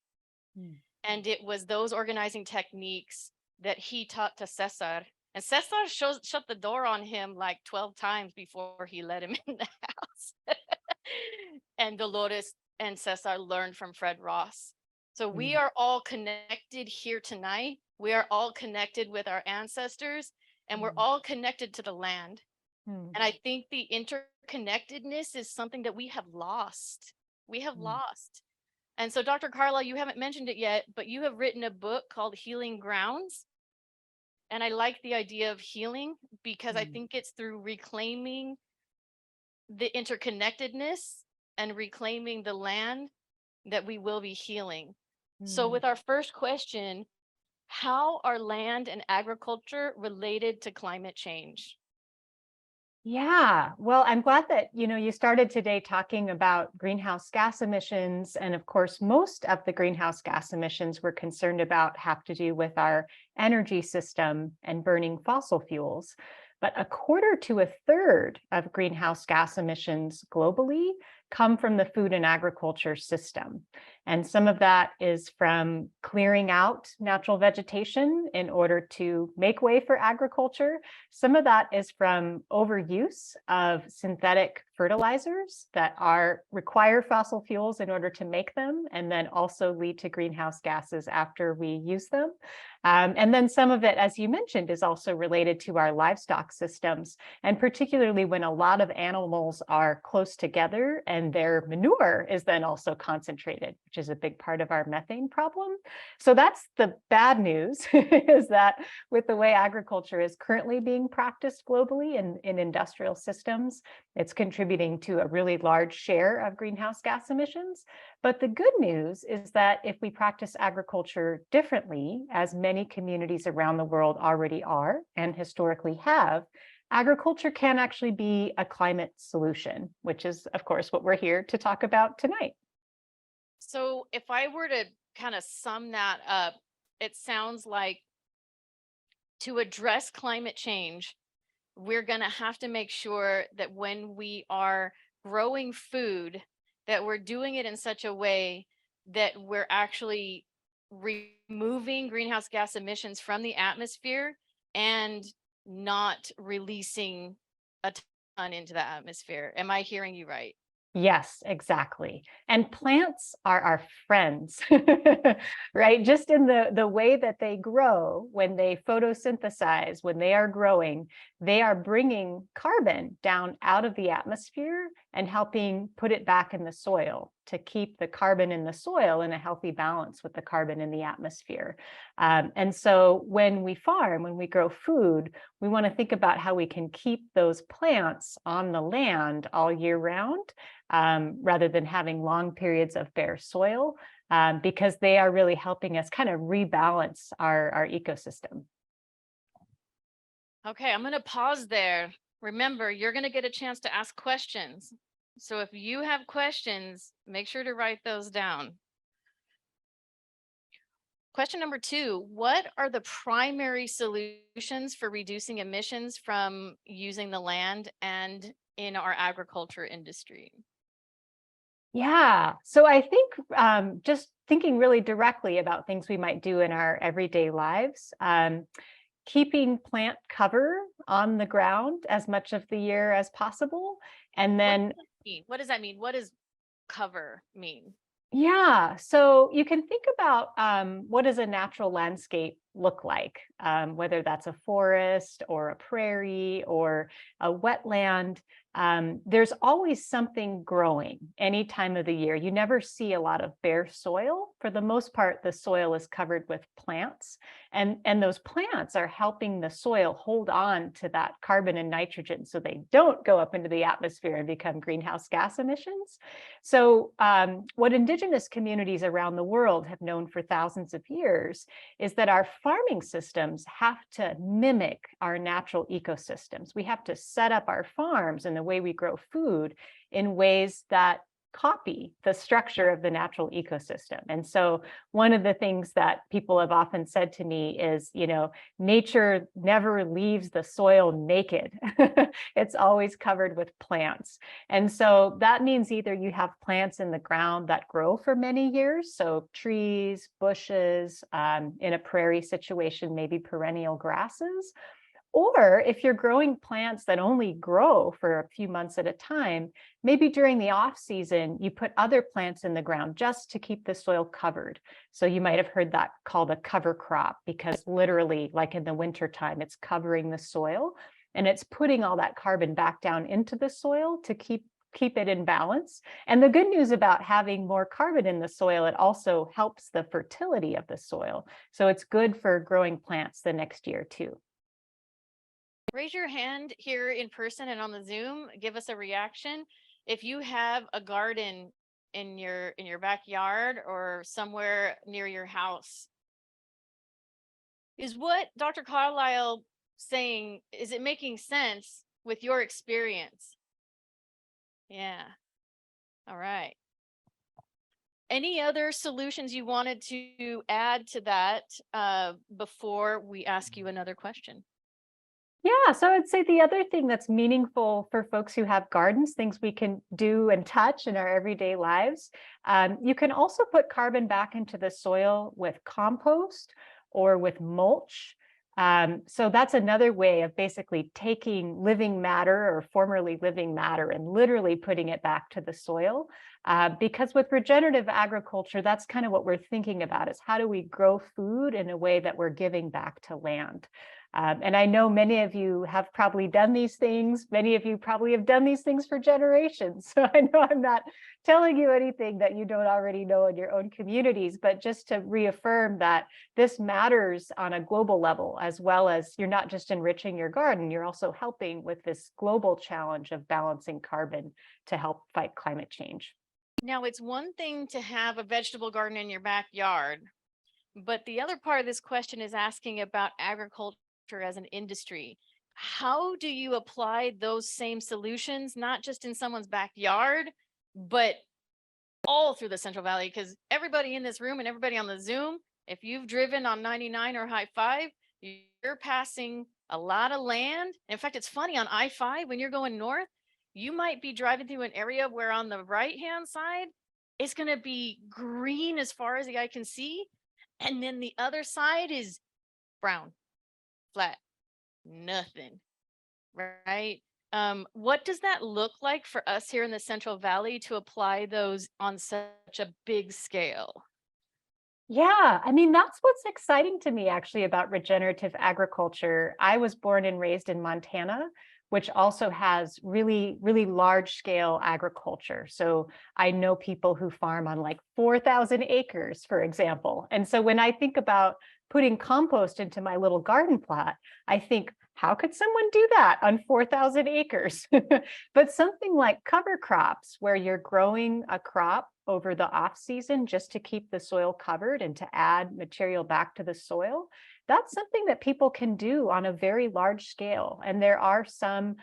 And it was those organizing techniques that he taught to Cesar. And Cesar shut the door on him like 12 times before he let him in the house. And Dolores and Cesar learned from Fred Ross. So we are all connected here tonight. We are all connected with our ancestors, and we're all connected to the land. And I think the interconnectedness is something that we have lost. We have lost. And so, Dr. Carlisle, you haven't mentioned it yet, but you have written a book called Healing Grounds. And I like the idea of healing because I think it's through reclaiming the interconnectedness and reclaiming the land that we will be healing. So with our first question, how are land and agriculture related to climate change? Yeah, well, I'm glad that, you started today talking about greenhouse gas emissions. And of course, most of the greenhouse gas emissions we're concerned about have to do with our energy system and burning fossil fuels. But a quarter to a third of greenhouse gas emissions globally come from the food and agriculture system. And some of that is from clearing out natural vegetation in order to make way for agriculture. Some of that is from overuse of synthetic fertilizers that require fossil fuels in order to make them, and then also lead to greenhouse gases after we use them. And then some of it, as you mentioned, is also related to our livestock systems, and particularly when a lot of animals are close together and their manure is then also concentrated, which is a big part of our methane problem. So that's the bad news, is that with the way agriculture is currently being practiced globally in industrial systems, it's contributing to a really large share of greenhouse gas emissions. But the good news is that if we practice agriculture differently, as many communities around the world already are and historically have, agriculture can actually be a climate solution, which is, of course, what we're here to talk about tonight. So if I were to kind of sum that up, it sounds like to address climate change, we're going to have to make sure that when we are growing food, that we're doing it in such a way that we're actually removing greenhouse gas emissions from the atmosphere and not releasing a ton into the atmosphere. Am I hearing you right? Yes, exactly. And plants are our friends, right? Just in the way that they grow, when they photosynthesize, when they are growing, they are bringing carbon down out of the atmosphere and helping put it back in the soil to keep the carbon in the soil in a healthy balance with the carbon in the atmosphere. And so when we farm, when we grow food, we want to think about how we can keep those plants on the land all year round, rather than having long periods of bare soil, because they are really helping us kind of rebalance our ecosystem. Okay, I'm going to pause there. Remember, you're going to get a chance to ask questions. So if you have questions, make sure to write those down. Question number 2, what are the primary solutions for reducing emissions from using the land and in our agriculture industry? Yeah, so I think just thinking really directly about things we might do in our everyday lives, keeping plant cover on the ground as much of the year as possible. And then What does that mean? What does cover mean? yeah, so you can think about what does a natural landscape look like, whether that's a forest or a prairie or a wetland. There's always something growing any time of the year. You never see a lot of bare soil. For the most part, the soil is covered with plants, and those plants are helping the soil hold on to that carbon and nitrogen so they don't go up into the atmosphere and become greenhouse gas emissions. So what indigenous communities around the world have known for thousands of years is that our farming systems have to mimic our natural ecosystems. We have to set up our farms and the way we grow food in ways that copy the structure of the natural ecosystem. And so one of the things that people have often said to me is, you know, nature never leaves the soil naked. It's always covered with plants. And so that means either you have plants in the ground that grow for many years, so trees, bushes, in a prairie situation, maybe perennial grasses. Or if you're growing plants that only grow for a few months at a time, maybe during the off season, you put other plants in the ground just to keep the soil covered. So you might have heard that called a cover crop, because literally, like in the wintertime, it's covering the soil and it's putting all that carbon back down into the soil to keep it in balance. And the good news about having more carbon in the soil, it also helps the fertility of the soil. So it's good for growing plants the next year too. Raise your hand here in person and on the Zoom. Give us a reaction. If you have a garden in your backyard or somewhere near your house, is what Dr. Carlisle saying, is it making sense with your experience? Yeah. All right. Any other solutions you wanted to add to that before we ask you another question? Yeah, so I'd say the other thing that's meaningful for folks who have gardens, things we can do and touch in our everyday lives, you can also put carbon back into the soil with compost or with mulch. So that's another way of basically taking living matter or formerly living matter and literally putting it back to the soil. Because with regenerative agriculture, that's kind of what we're thinking about, is how do we grow food in a way that we're giving back to land. And I know many of you have probably done these things. Many of you probably have done these things for generations. So I know I'm not telling you anything that you don't already know in your own communities, but just to reaffirm that this matters on a global level, as well as you're not just enriching your garden, you're also helping with this global challenge of balancing carbon to help fight climate change. Now, it's one thing to have a vegetable garden in your backyard, but the other part of this question is asking about agriculture as an industry. How do you apply those same solutions, not just in someone's backyard, but all through the Central Valley? Because everybody in this room and everybody on the Zoom, if you've driven on 99 or High-5, you're passing a lot of land. In fact, it's funny, on I-5, when you're going north, you might be driving through an area where on the right-hand side, it's going to be green as far as the eye can see. And then the other side is brown, flat, nothing, right? What does that look like for us here in the Central Valley to apply those on such a big scale? Yeah, I mean, that's what's exciting to me actually about regenerative agriculture. I was born and raised in Montana, which also has really, really large scale agriculture. So I know people who farm on like 4,000 acres, for example. And so when I think about putting compost into my little garden plot, I think, how could someone do that on 4,000 acres? But something like cover crops, where you're growing a crop over the off season just to keep the soil covered and to add material back to the soil, that's something that people can do on a very large scale. And there are some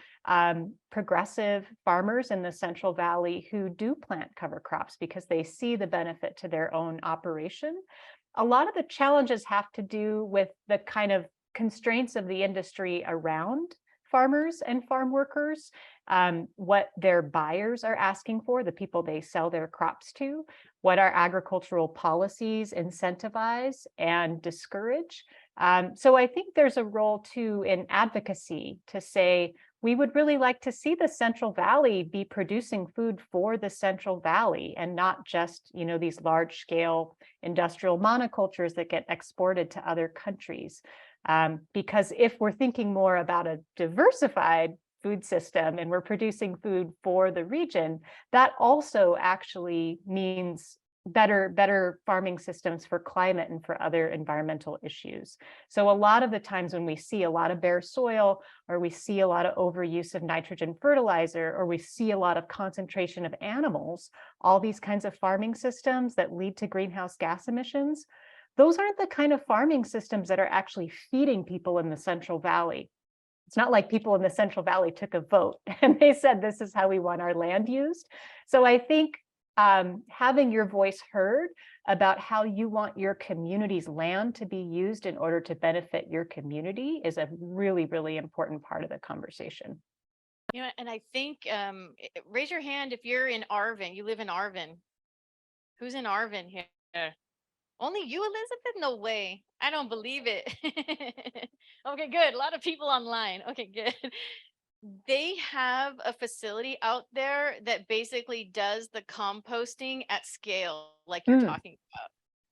progressive farmers in the Central Valley who do plant cover crops because they see the benefit to their own operation. A lot of the challenges have to do with the kind of constraints of the industry around farmers and farm workers, what their buyers are asking for, the people they sell their crops to, what our agricultural policies incentivize and discourage. So I think there's a role too in advocacy to say, we would really like to see the Central Valley be producing food for the Central Valley and not just, you know, these large scale industrial monocultures that get exported to other countries. Because if we're thinking more about a diversified food system and we're producing food for the region, that also actually means better farming systems for climate and for other environmental issues. So a lot of the times when we see a lot of bare soil, or we see a lot of overuse of nitrogen fertilizer, or we see a lot of concentration of animals, all these kinds of farming systems that lead to greenhouse gas emissions, those aren't the kind of farming systems that are actually feeding people in the Central Valley. It's not like people in the Central Valley took a vote and they said, this is how we want our land used. So I think having your voice heard about how you want your community's land to be used in order to benefit your community is a really, really important part of the conversation. You know, and I think, raise your hand if you're in Arvin, you live in Arvin. Who's in Arvin here? Only you, Elizabeth? No way. I don't believe it. Okay, good. A lot of people online. Okay, good. They have a facility out there that basically does the composting at scale, like you're talking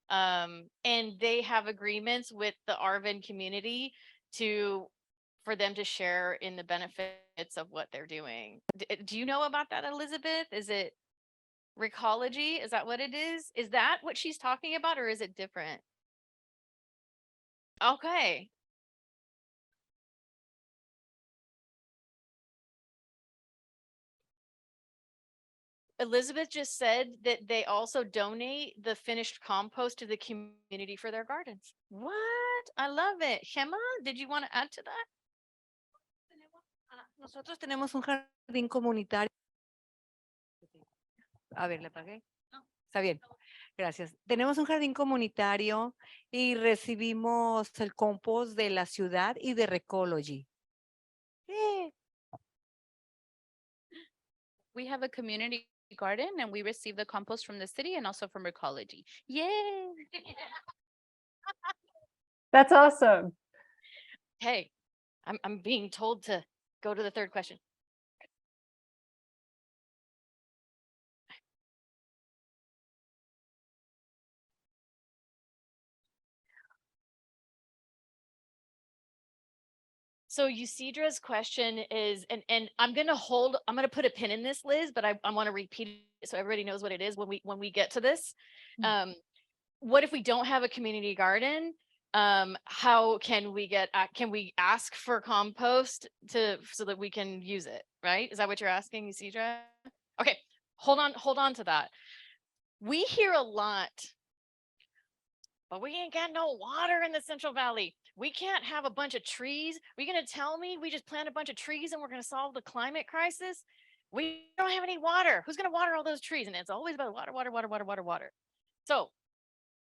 about. And they have agreements with the Arvin community for them to share in the benefits of what they're doing. Do you know about that, Elizabeth? Is it Recology? Is that what it is? Is that what she's talking about, or is it different? Okay. Elizabeth just said that they also donate the finished compost to the community for their gardens. What? I love it. Gemma, did you want to add to that? Nosotros tenemos un jardín comunitario. A ver, le apagué. Está bien. Gracias. Tenemos un jardín comunitario y recibimos el compost de la ciudad y de Recology. We have a community garden and we receive the compost from the city and also from Recology. Yay! That's awesome. Hey, I'm being told to go to the third question. So Yusidra's question is, and I'm gonna put a pin in this, Liz, but I want to repeat it so everybody knows what it is when we get to this. What if we don't have a community garden? How can we ask for compost so that we can use it, right? Is that what you're asking, Yusidra? Okay, hold on to that. We hear a lot, but we ain't got no water in the Central Valley. We can't have a bunch of trees. Are you going to tell me we just plant a bunch of trees and we're going to solve the climate crisis? We don't have any water. Who's going to water all those trees? And it's always about water. So,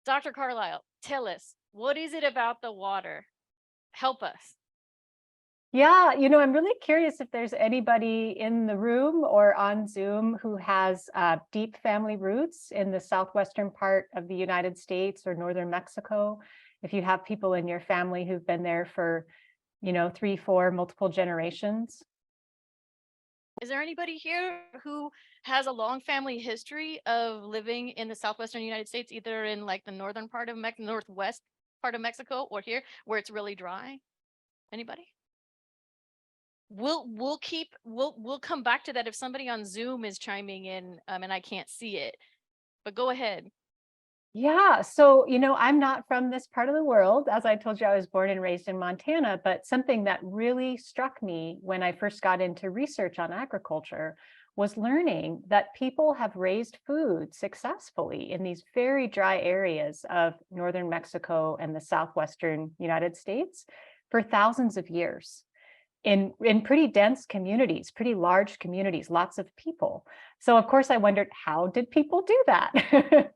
Dr. Carlisle, tell us, what is it about the water? Help us. Yeah, you know, I'm really curious if there's anybody in the room or on Zoom who has deep family roots in the southwestern part of the United States or northern Mexico. If you have people in your family who've been there for, 3, 4, multiple generations. Is there anybody here who has a long family history of living in the southwestern United States, either in like the northern part of northwest part of Mexico, or here where it's really dry? Anybody? we'll come back to that if somebody on Zoom is chiming in and I can't see it. But go ahead. Yeah, so, I'm not from this part of the world. As I told you, I was born and raised in Montana, but something that really struck me when I first got into research on agriculture was learning that people have raised food successfully in these very dry areas of northern Mexico and the southwestern United States for thousands of years. In pretty dense communities, pretty large communities, lots of people. So of course I wondered, how did people do that?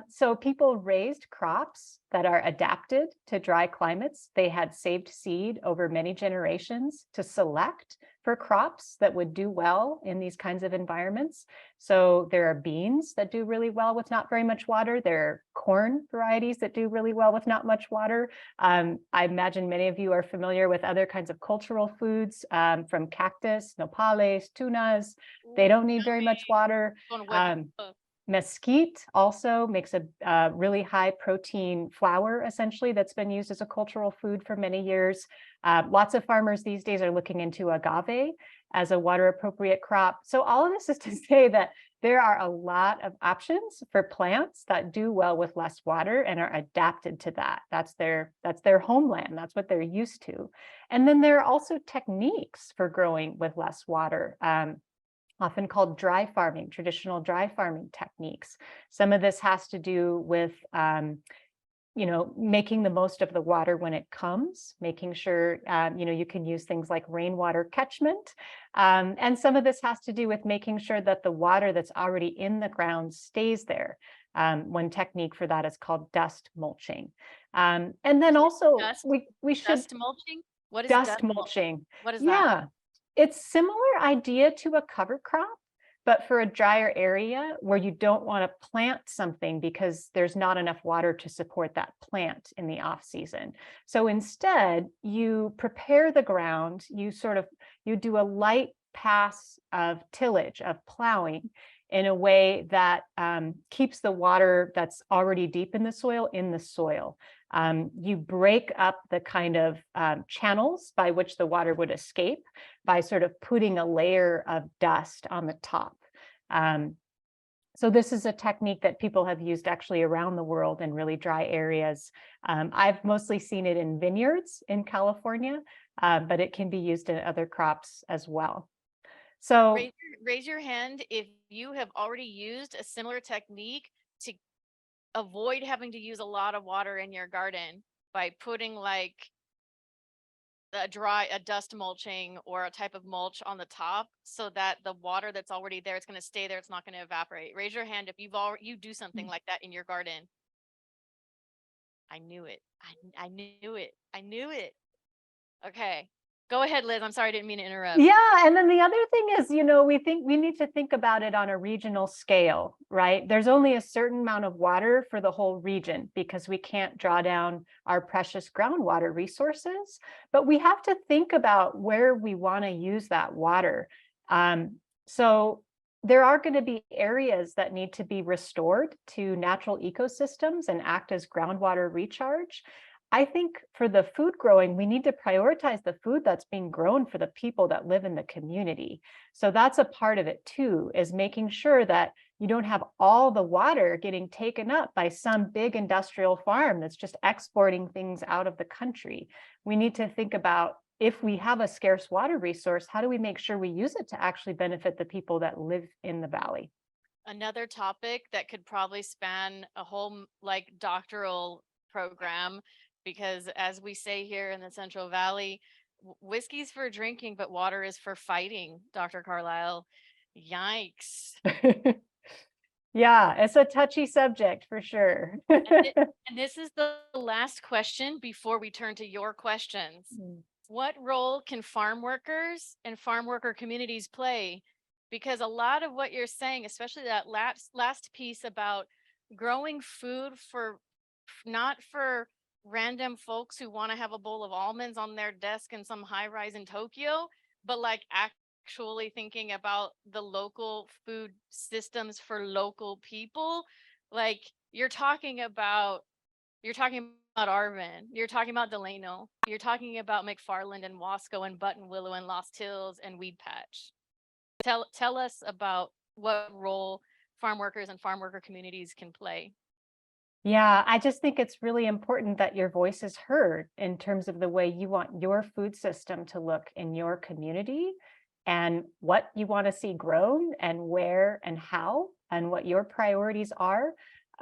So people raised crops that are adapted to dry climates. They had saved seed over many generations to select for crops that would do well in these kinds of environments. So there are beans that do really well with not very much water. There are corn varieties that do really well with not much water. I imagine many of you are familiar with other kinds of cultural foods from cactus, nopales, tunas. They don't need very much water. Mesquite also makes a really high protein flour, essentially, that's been used as a cultural food for many years. Lots of farmers these days are looking into agave as a water appropriate crop. So all of this is to say that there are a lot of options for plants that do well with less water and are adapted to that. That's their homeland. That's what they're used to. And then there are also techniques for growing with less water. Often called dry farming, traditional dry farming techniques. Some of this has to do with making the most of the water when it comes, making sure, you can use things like rainwater catchment. And some of this has to do with making sure that the water that's already in the ground stays there. One technique for that is called dust mulching. And then also we should— Dust mulching? What is dust mulching? What is that? Yeah, it's similar idea to a cover crop, but for a drier area where you don't want to plant something because there's not enough water to support that plant in the off season. So instead, you prepare the ground, you do a light pass of tillage, of plowing, in a way that keeps the water that's already deep in the soil. You break up the kind of channels by which the water would escape by sort of putting a layer of dust on the top. So this is a technique that people have used actually around the world in really dry areas. I've mostly seen it in vineyards in California, but it can be used in other crops as well. So raise your hand if you have already used a similar technique to avoid having to use a lot of water in your garden by putting like a dust mulching or a type of mulch on the top so that the water that's already there, it's going to stay there. It's not going to evaporate. Raise your hand if you do something like that in your garden. I knew it. I knew it. I knew it. Okay. Go ahead, Liz. I'm sorry, I didn't mean to interrupt. Yeah, and then the other thing is, we need to think about it on a regional scale, right? There's only a certain amount of water for the whole region because we can't draw down our precious groundwater resources, but we have to think about where we want to use that water. So there are going to be areas that need to be restored to natural ecosystems and act as groundwater recharge. I think for the food growing, we need to prioritize the food that's being grown for the people that live in the community. So that's a part of it too, is making sure that you don't have all the water getting taken up by some big industrial farm that's just exporting things out of the country. We need to think about, if we have a scarce water resource, how do we make sure we use it to actually benefit the people that live in the valley? Another topic that could probably span a whole doctoral program, because as we say here in the Central Valley, whiskey's for drinking, but water is for fighting, Dr. Carlisle. Yikes. Yeah, it's a touchy subject for sure. And this is the last question before we turn to your questions. What role can farm workers and farm worker communities play? Because a lot of what you're saying, especially that last piece about growing food not for random folks who want to have a bowl of almonds on their desk in some high rise in Tokyo, but actually thinking about the local food systems for local people. You're talking about You're talking about Arvin. You're talking about Delano. You're talking about McFarland and Wasco and Buttonwillow and Lost Hills and Weed Patch. Tell us about what role farm workers and farm worker communities can play. Yeah, I just think it's really important that your voice is heard in terms of the way you want your food system to look in your community and what you want to see grown and where and how and what your priorities are,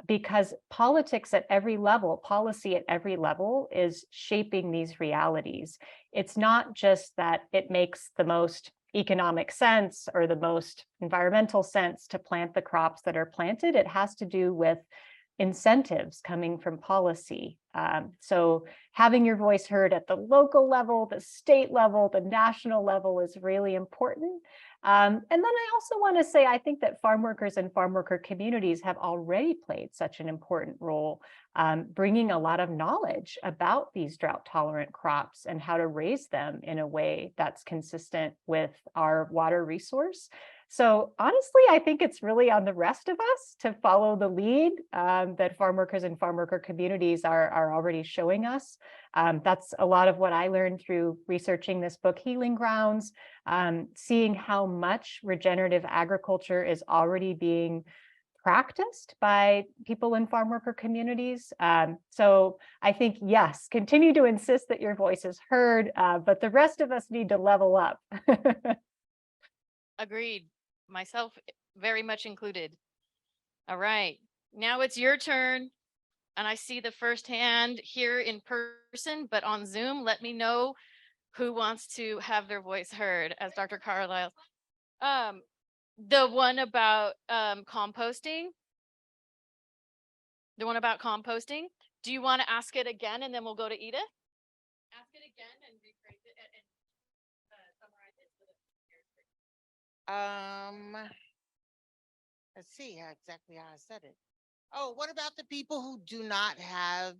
because politics at every level, policy at every level is shaping these realities. It's not just that it makes the most economic sense or the most environmental sense to plant the crops that are planted. It has to do with incentives coming from policy. So having your voice heard at the local level, the state level, the national level is really important. And then I also want to say, I think that farm workers and farm worker communities have already played such an important role, bringing a lot of knowledge about these drought tolerant crops and how to raise them in a way that's consistent with our water resource. So honestly, I think it's really on the rest of us to follow the lead that farm workers and farm worker communities are already showing us. That's a lot of what I learned through researching this book, Healing Grounds, seeing how much regenerative agriculture is already being practiced by people in farm worker communities. So I think, yes, continue to insist that your voice is heard, but the rest of us need to level up. Agreed. Myself very much included. All right, now it's your turn. And I see the first hand here in person, but on Zoom, let me know who wants to have their voice heard as Dr. Carlisle. The one about composting. The one about composting. Do you want to ask it again and then we'll go to Edith? Ask it again and rephrase it and summarize it. Let's see how exactly how I said it. Oh, what about the people who do not have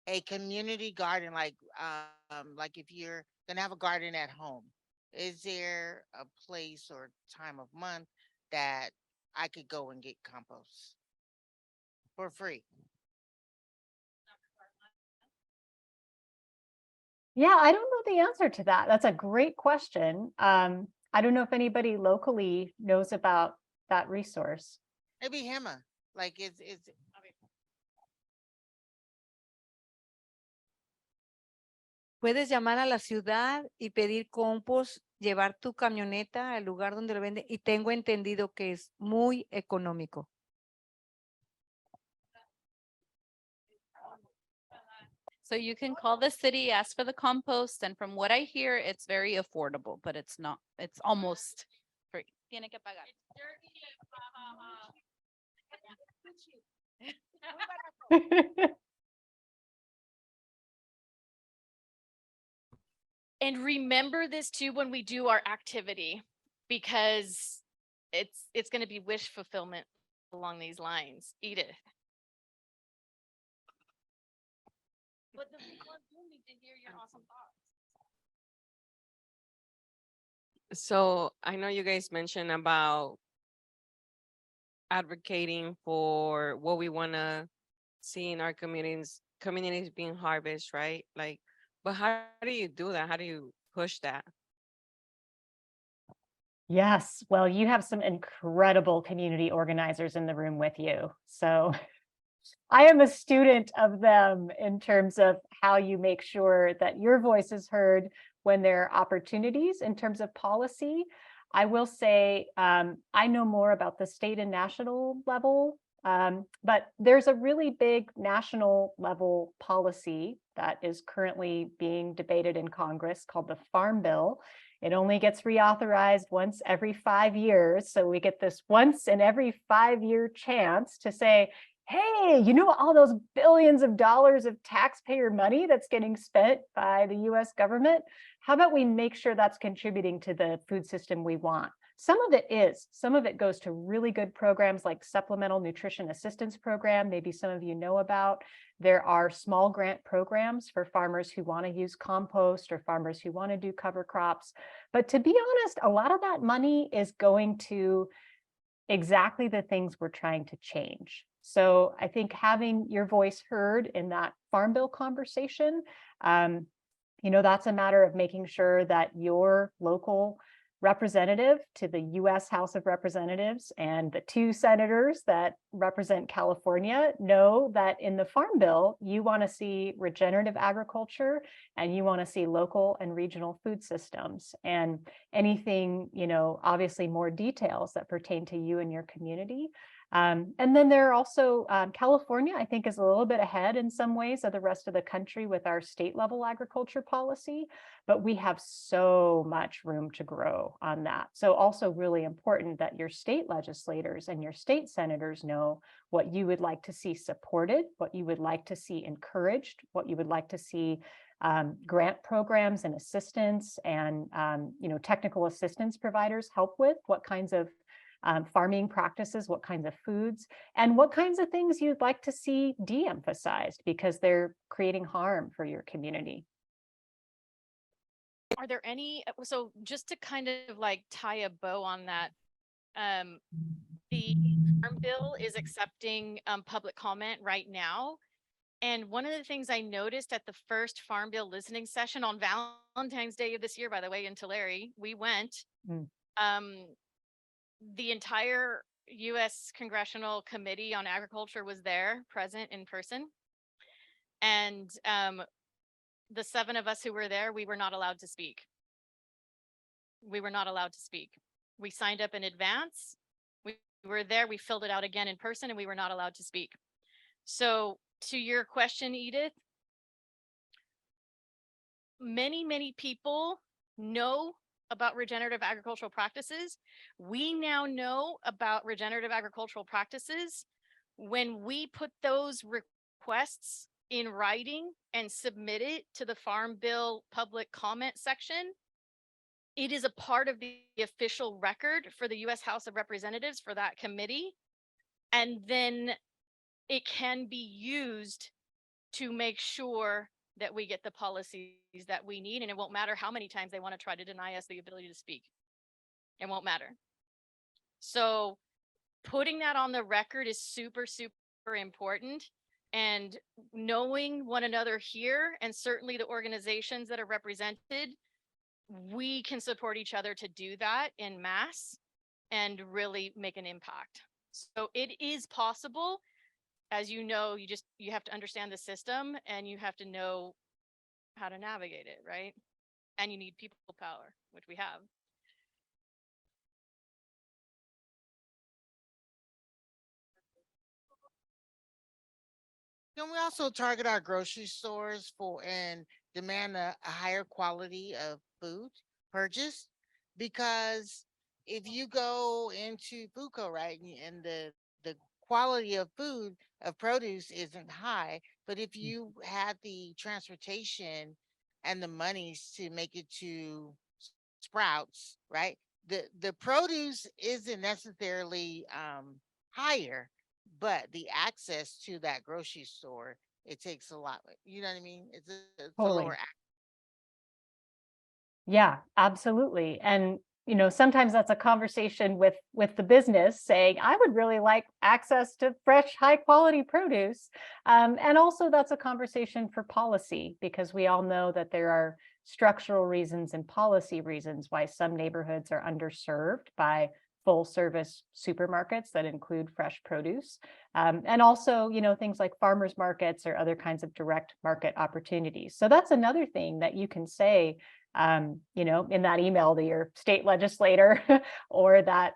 a community garden, like if you're gonna have a garden at home? Is there a place or time of month that I could go and get compost for free? Yeah, I don't know the answer to that. That's a great question. I don't know if anybody locally knows about that resource. Maybe HEMA, like it's Puedes llamar a la ciudad y pedir compost, llevar tu camioneta al lugar donde lo venden y tengo entendido que es muy económico. So you can call the city, ask for the compost, and from what I hear, it's very affordable, but it's not, it's almost free. Tiene que pagar. And remember this too when we do our activity, because it's going to be wish fulfillment along these lines. Edith. But the people on Zoom need to hear your awesome thoughts. So I know you guys mentioned about advocating for what we want to see in our communities being harvested, right? Like, but how do you do that? How do you push that? Yes, well, you have some incredible community organizers in the room with you. So I am a student of them in terms of how you make sure that your voice is heard when there are opportunities in terms of policy. I will say I know more about the state and national level, but there's a really big national level policy that is currently being debated in Congress called the Farm Bill. It only gets reauthorized once every 5 years. So we get this once in every 5-year chance to say, hey, you know, all those billions of dollars of taxpayer money that's getting spent by the US government, how about we make sure that's contributing to the food system we want? Some of it is, some of it goes to really good programs like Supplemental Nutrition Assistance Program, maybe some of you know about. There are small grant programs for farmers who want to use compost or farmers who want to do cover crops. But to be honest, a lot of that money is going to exactly the things we're trying to change. So I think having your voice heard in that Farm Bill conversation, that's a matter of making sure that your local representative to the US House of Representatives and the 2 senators that represent California know that in the Farm Bill, you want to see regenerative agriculture and you want to see local and regional food systems and anything, obviously more details that pertain to you and your community. And then there are also California, I think, is a little bit ahead in some ways of the rest of the country with our state level agriculture policy, but we have so much room to grow on that. So also really important that your state legislators and your state senators know what you would like to see supported, what you would like to see encouraged, what you would like to see grant programs and assistance and technical assistance providers help with, what kinds of farming practices, what kinds of foods, and what kinds of things you'd like to see de-emphasized because they're creating harm for your community. Are there any, so just to kind of like tie a bow on that, the Farm Bill is accepting public comment right now. And one of the things I noticed at the first Farm Bill listening session on Valentine's Day of this year, by the way, in Tulare, we went, the entire U.S. Congressional Committee on Agriculture was there, present in person. And the 7 of us who were there, we were not allowed to speak. We were not allowed to speak. We signed up in advance. We were there, we filled it out again in person, and we were not allowed to speak. So to your question, Edith, many people know about regenerative agricultural practices. We now know about regenerative agricultural practices when we put those requests in writing and submit it to the Farm Bill public comment section. It is a part of the official record for the US House of Representatives for that committee. And then it can be used to make sure that we get the policies that we need. And it won't matter how many times they want to try to deny us the ability to speak. It won't matter. So putting that on the record is super important. And knowing one another here, and certainly the organizations that are represented, we can support each other to do that in mass and really make an impact. So it is possible. As you know, you have to understand the system and you have to know how to navigate it, right? And you need people power, which we have. Can we also target our grocery stores for and demand a higher quality of food purchase? Because if you go into food co, right, and the quality of food of produce isn't high, but if you had the transportation and the monies to make it to Sprouts, right, the produce isn't necessarily higher, but the access to that grocery store, it takes a lot. You know what I mean? It's a Totally. lower. Yeah, absolutely. And sometimes that's a conversation with the business saying, I would really like access to fresh, high quality produce. And also that's a conversation for policy, because we all know that there are structural reasons and policy reasons why some neighborhoods are underserved by full service supermarkets that include fresh produce. And also, things like farmers markets or other kinds of direct market opportunities. So that's another thing that you can say, in that email to your state legislator or that,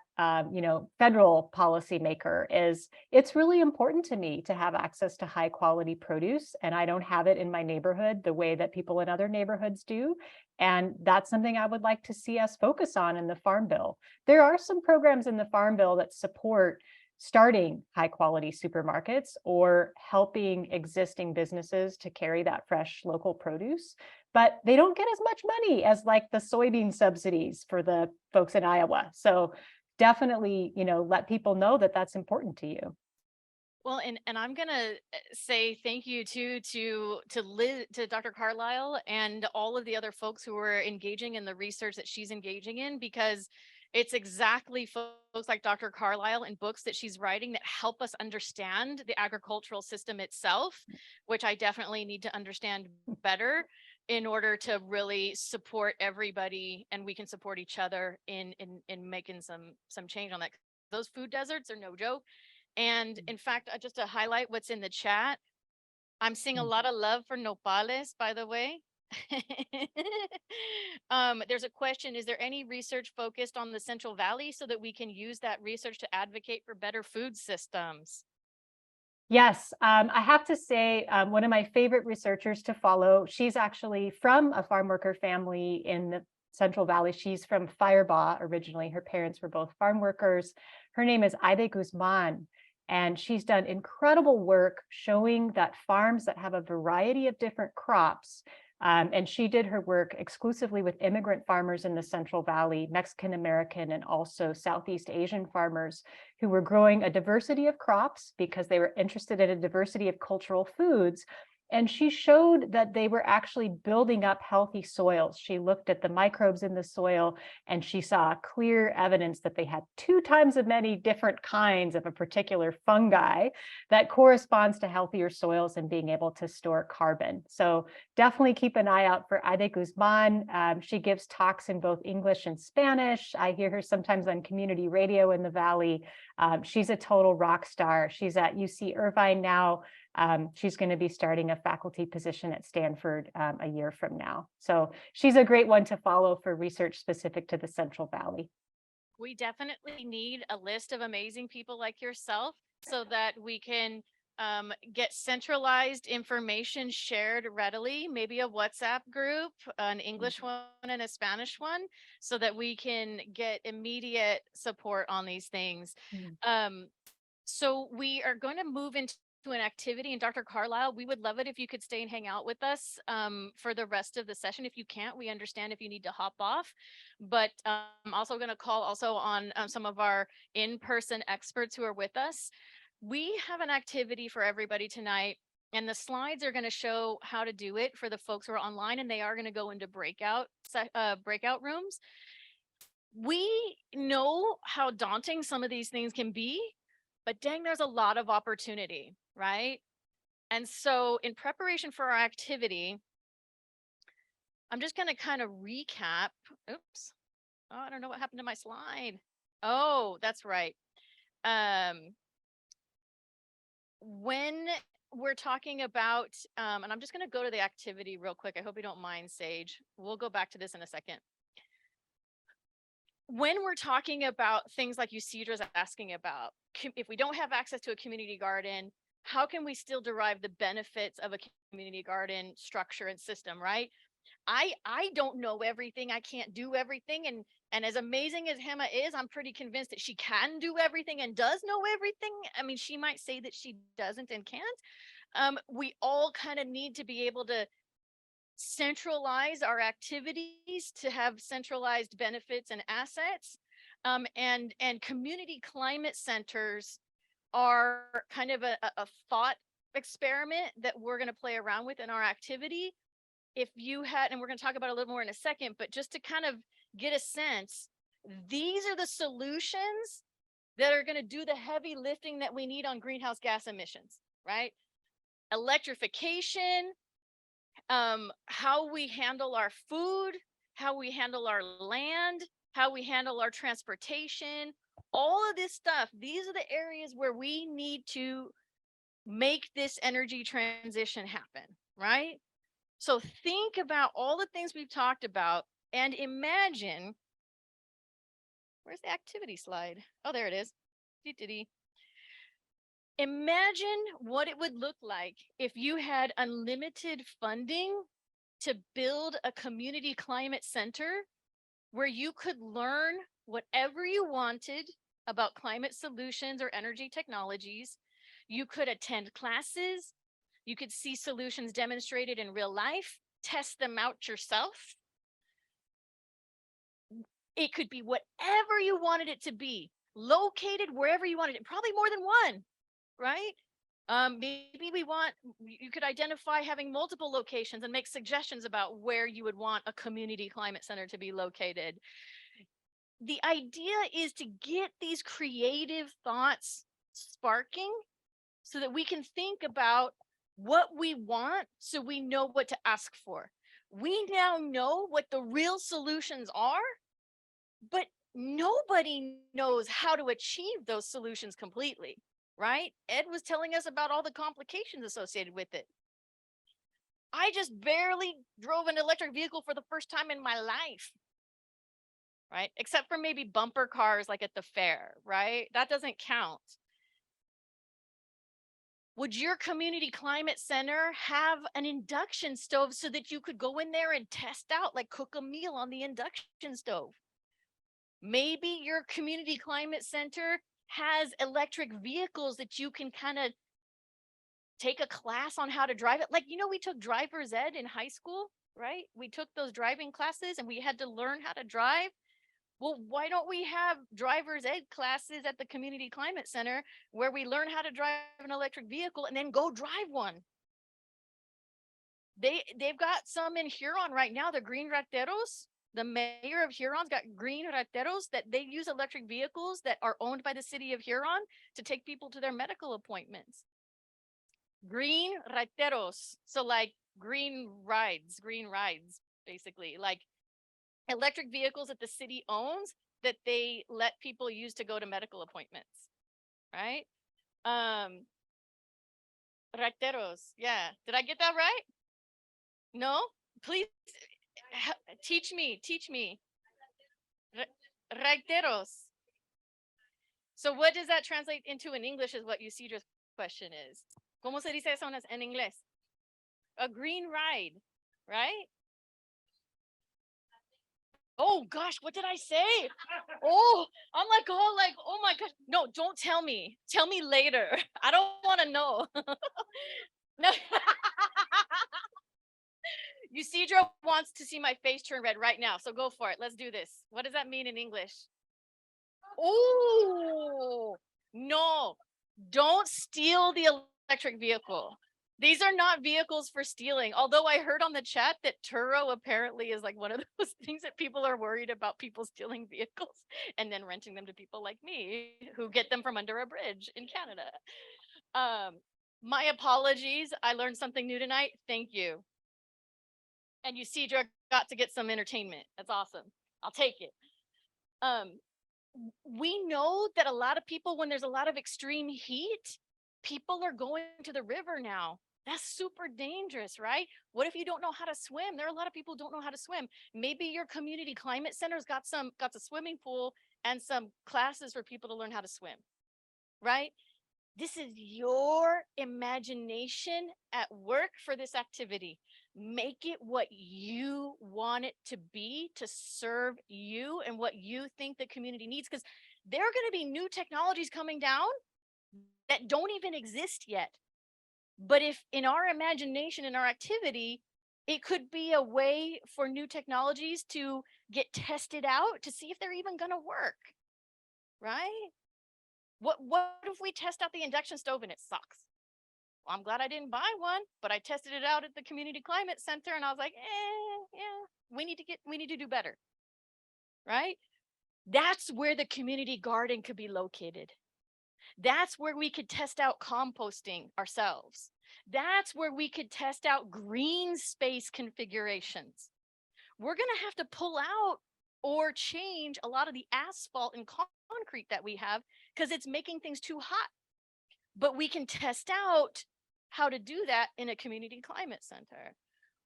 federal policymaker is, it's really important to me to have access to high quality produce, and I don't have it in my neighborhood the way that people in other neighborhoods do. And that's something I would like to see us focus on in the Farm Bill. There are some programs in the Farm Bill that support starting high quality supermarkets or helping existing businesses to carry that fresh local produce, but they don't get as much money as like the soybean subsidies for the folks in Iowa. So definitely, let people know that that's important to you. Well, and I'm gonna say thank you to Liz, to Dr. Carlisle and all of the other folks who are engaging in the research that she's engaging in, because It's exactly folks like Dr. Carlisle and books that she's writing that help us understand the agricultural system itself, which I definitely need to understand better in order to really support everybody, and we can support each other in making some change on that. Those food deserts are no joke. And in fact, just to highlight what's in the chat, I'm seeing a lot of love for nopales, by the way. There's a question, is there any research focused on the Central Valley so that we can use that research to advocate for better food systems? Yes, I have to say, one of my favorite researchers to follow, she's actually from a farm worker family in the Central Valley. She's from Firebaugh originally. Her parents were both farm workers. Her name is Aide Guzman, and she's done incredible work showing that farms that have a variety of different crops, and she did her work exclusively with immigrant farmers in the Central Valley, Mexican American, and also Southeast Asian farmers who were growing a diversity of crops because they were interested in a diversity of cultural foods. And she showed that they were actually building up healthy soils. She looked at the microbes in the soil, and she saw clear evidence that they had 2 times as many different kinds of a particular fungi that corresponds to healthier soils and being able to store carbon. So definitely keep an eye out for Aide Guzman. She gives talks in both English and Spanish. I hear her sometimes on community radio in the Valley. She's a total rock star. She's at UC Irvine now. She's going to be starting a faculty position at Stanford a year from now. So she's a great one to follow for research specific to the Central Valley. We definitely need a list of amazing people like yourself so that we can get centralized information shared readily, maybe a WhatsApp group, an English one and a Spanish one, so that we can get immediate support on these things. So we are going to move into an activity, and Dr. Carlisle, we would love it if you could stay and hang out with us for the rest of the session. If you can't, we understand if you need to hop off, but I'm also going to call also on some of our in-person experts who are with us. We have an activity for everybody tonight, and the slides are going to show how to do it for the folks who are online, and they are going to go into breakout rooms. We know how daunting some of these things can be, but dang, there's a lot of opportunity, right? And so in preparation for our activity, I'm just going to kind of recap. Oops. Oh, I don't know what happened to my slide. Oh, that's right. When we're talking about, and I'm just going to go to the activity real quick. I hope you don't mind, Sage. We'll go back to this in a second. When we're talking about things like Yusidra's asking about, if we don't have access to a community garden, how can we still derive the benefits of a community garden structure and system, right? I don't know everything. I can't do everything. And as amazing as Hema is, I'm pretty convinced that she can do everything and does know everything. I mean, she might say that she doesn't and can't. We all kind of need to be able to centralize our activities to have centralized benefits and assets. And community climate centers are kind of a thought experiment that we're going to play around with in our activity. If you had, and we're going to talk about it a little more in a second, but just to kind of get a sense, these are the solutions that are going to do the heavy lifting that we need on greenhouse gas emissions, right? Electrification, how we handle our food, how we handle our land, how we handle our transportation, all of this stuff. These are the areas where we need to make this energy transition happen, right? So think about all the things we've talked about and imagine, where's the activity slide? Oh, there it is. Imagine what it would look like if you had unlimited funding to build a community climate center where you could learn whatever you wanted about climate solutions or energy technologies. You could attend classes. You could see solutions demonstrated in real life, test them out yourself. It could be whatever you wanted it to be, located wherever you wanted it, probably more than one, right? Maybe you could identify having multiple locations and make suggestions about where you would want a community climate center to be located. the idea is to get these creative thoughts sparking so that we can think about what we want so we know what to ask for. We now know what the real solutions are, but nobody knows how to achieve those solutions completely, right? Ed was telling us about all the complications associated with it. I just barely drove an electric vehicle for the first time in my life, right? Except for maybe bumper cars like at the fair, right? That doesn't count. Would your community climate center have an induction stove so that you could go in there and test out, like cook a meal on the induction stove? Maybe your community climate center has electric vehicles that you can kind of take a class on how to drive it. Like, you know, we took driver's ed in high school, right? We took those driving classes and we had to learn how to drive. Well, why don't we have driver's ed classes at the community climate center where we learn how to drive an electric vehicle and then go drive one? They've got some in Huron right now, the green rateros. The mayor of Huron's got green rateros that they use electric vehicles that are owned by the city of Huron to take people to their medical appointments. Green rateros. So like green rides, basically, like electric vehicles that the city owns that they let people use to go to medical appointments, right? Rateros. Yeah. Did I get that right? No? Please teach me. Rateros. So what does that translate into in English is what Yusidra's question is. ¿Cómo se dice eso en inglés? A green ride, right? Oh gosh, what did I say? Oh, I'm like, oh my gosh. No, don't tell me. Tell me later. I don't want to know. No. Yusidra wants to see my face turn red right now. So go for it. Let's do this. What does that mean in English? Oh, no, don't steal the electric vehicle. These are not vehicles for stealing. Although I heard on the chat that Turo apparently is like one of those things that people are worried about, people stealing vehicles and then renting them to people like me who get them from under a bridge in Canada. My apologies. I learned something new tonight. Thank you. And Yusidra got to get some entertainment. That's awesome. I'll take it. We know that a lot of people, when there's a lot of extreme heat, people are going to the river now. That's super dangerous, right? What if you don't know how to swim? There are a lot of people who don't know how to swim. Maybe your community climate center's got a swimming pool and some classes for people to learn how to swim, right? This is your imagination at work for this activity. Make it what you want it to be to serve you and what you think the community needs, because there are going to be new technologies coming down that don't even exist yet. But if in our imagination, in our activity, it could be a way for new technologies to get tested out to see if they're even going to work, right? What if we test out the induction stove and it sucks? Well, I'm glad I didn't buy one, but I tested it out at the community climate center and I was like, yeah, we need to do better, right? That's where the community garden could be located. That's where we could test out composting ourselves. That's where we could test out green space configurations. We're going to have to pull out or change a lot of the asphalt and concrete that we have because it's making things too hot. But we can test out how to do that in a community climate center.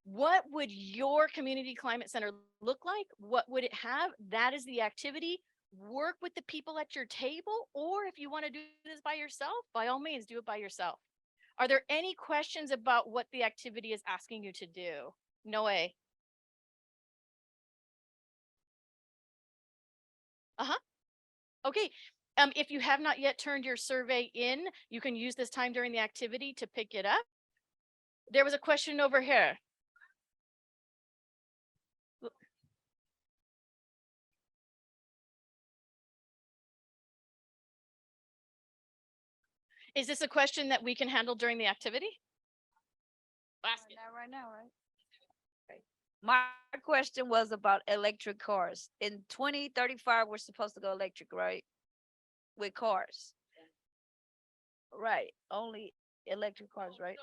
What would your community climate center look like? What would it have? That is the activity. Work with the people at your table, or if you want to do this by yourself, by all means, do it by yourself. Are there any questions about what the activity is asking you to do? Noe. Okay. If you have not yet turned your survey in, you can use this time during the activity to pick it up. There was a question over here. Is this a question that we can handle during the activity? Ask it. Right now, right? My question was about electric cars. In 2035, we're supposed to go electric, right? With cars. Right, only electric cars, right?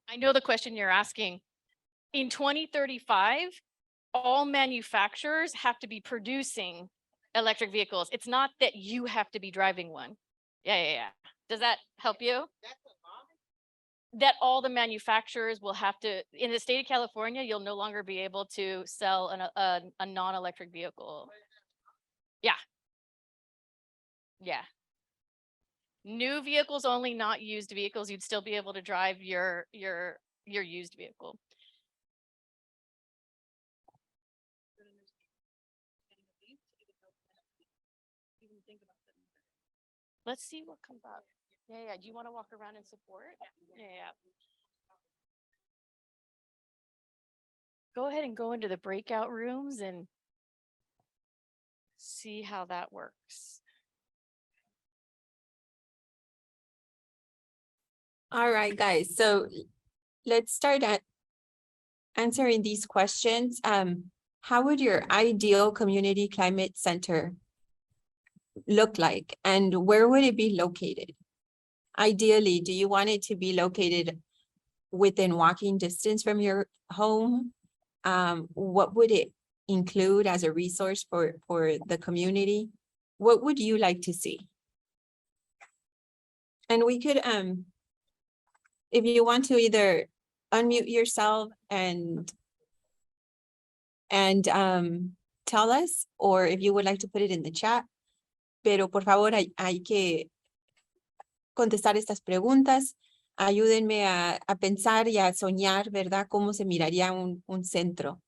I know the question you're asking. In 2035, all manufacturers have to be producing electric vehicles. It's not that you have to be driving one. Yeah. Does that help you? That all the manufacturers will have to, in the state of California, you'll no longer be able to sell a non-electric vehicle. Yeah. New vehicles only, not used vehicles. You'd still be able to drive your used vehicle. Let's see what comes up. Yeah. Do you want to walk around and support? Yeah. Go ahead and go into the breakout rooms and see how that works. All right, guys, so let's start at answering these questions. How would your ideal community climate center look like, and where would it be located? Ideally, do you want it to be located within walking distance from your home? What would it include as a resource for the community? What would you like to see? And we could, if you want to, either unmute yourself and tell us, or if you would like to put it in the chat. Pero por favor, hay que contestar estas preguntas. Ayúdenme a pensar y a soñar, ¿verdad? Cómo se miraría un centro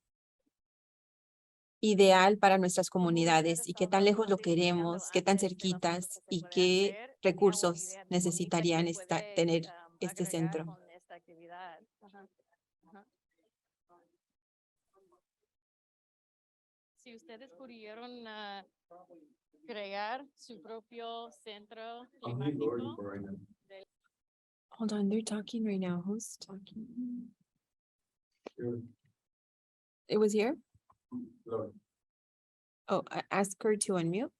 ideal para nuestras comunidades y qué tan lejos lo queremos, qué tan cerquitas y qué recursos necesitarían tener este centro. Si ustedes pudieron crear su propio centro climático. Hold on, they're talking right now. Who's talking? It was here? Oh, ask her to unmute.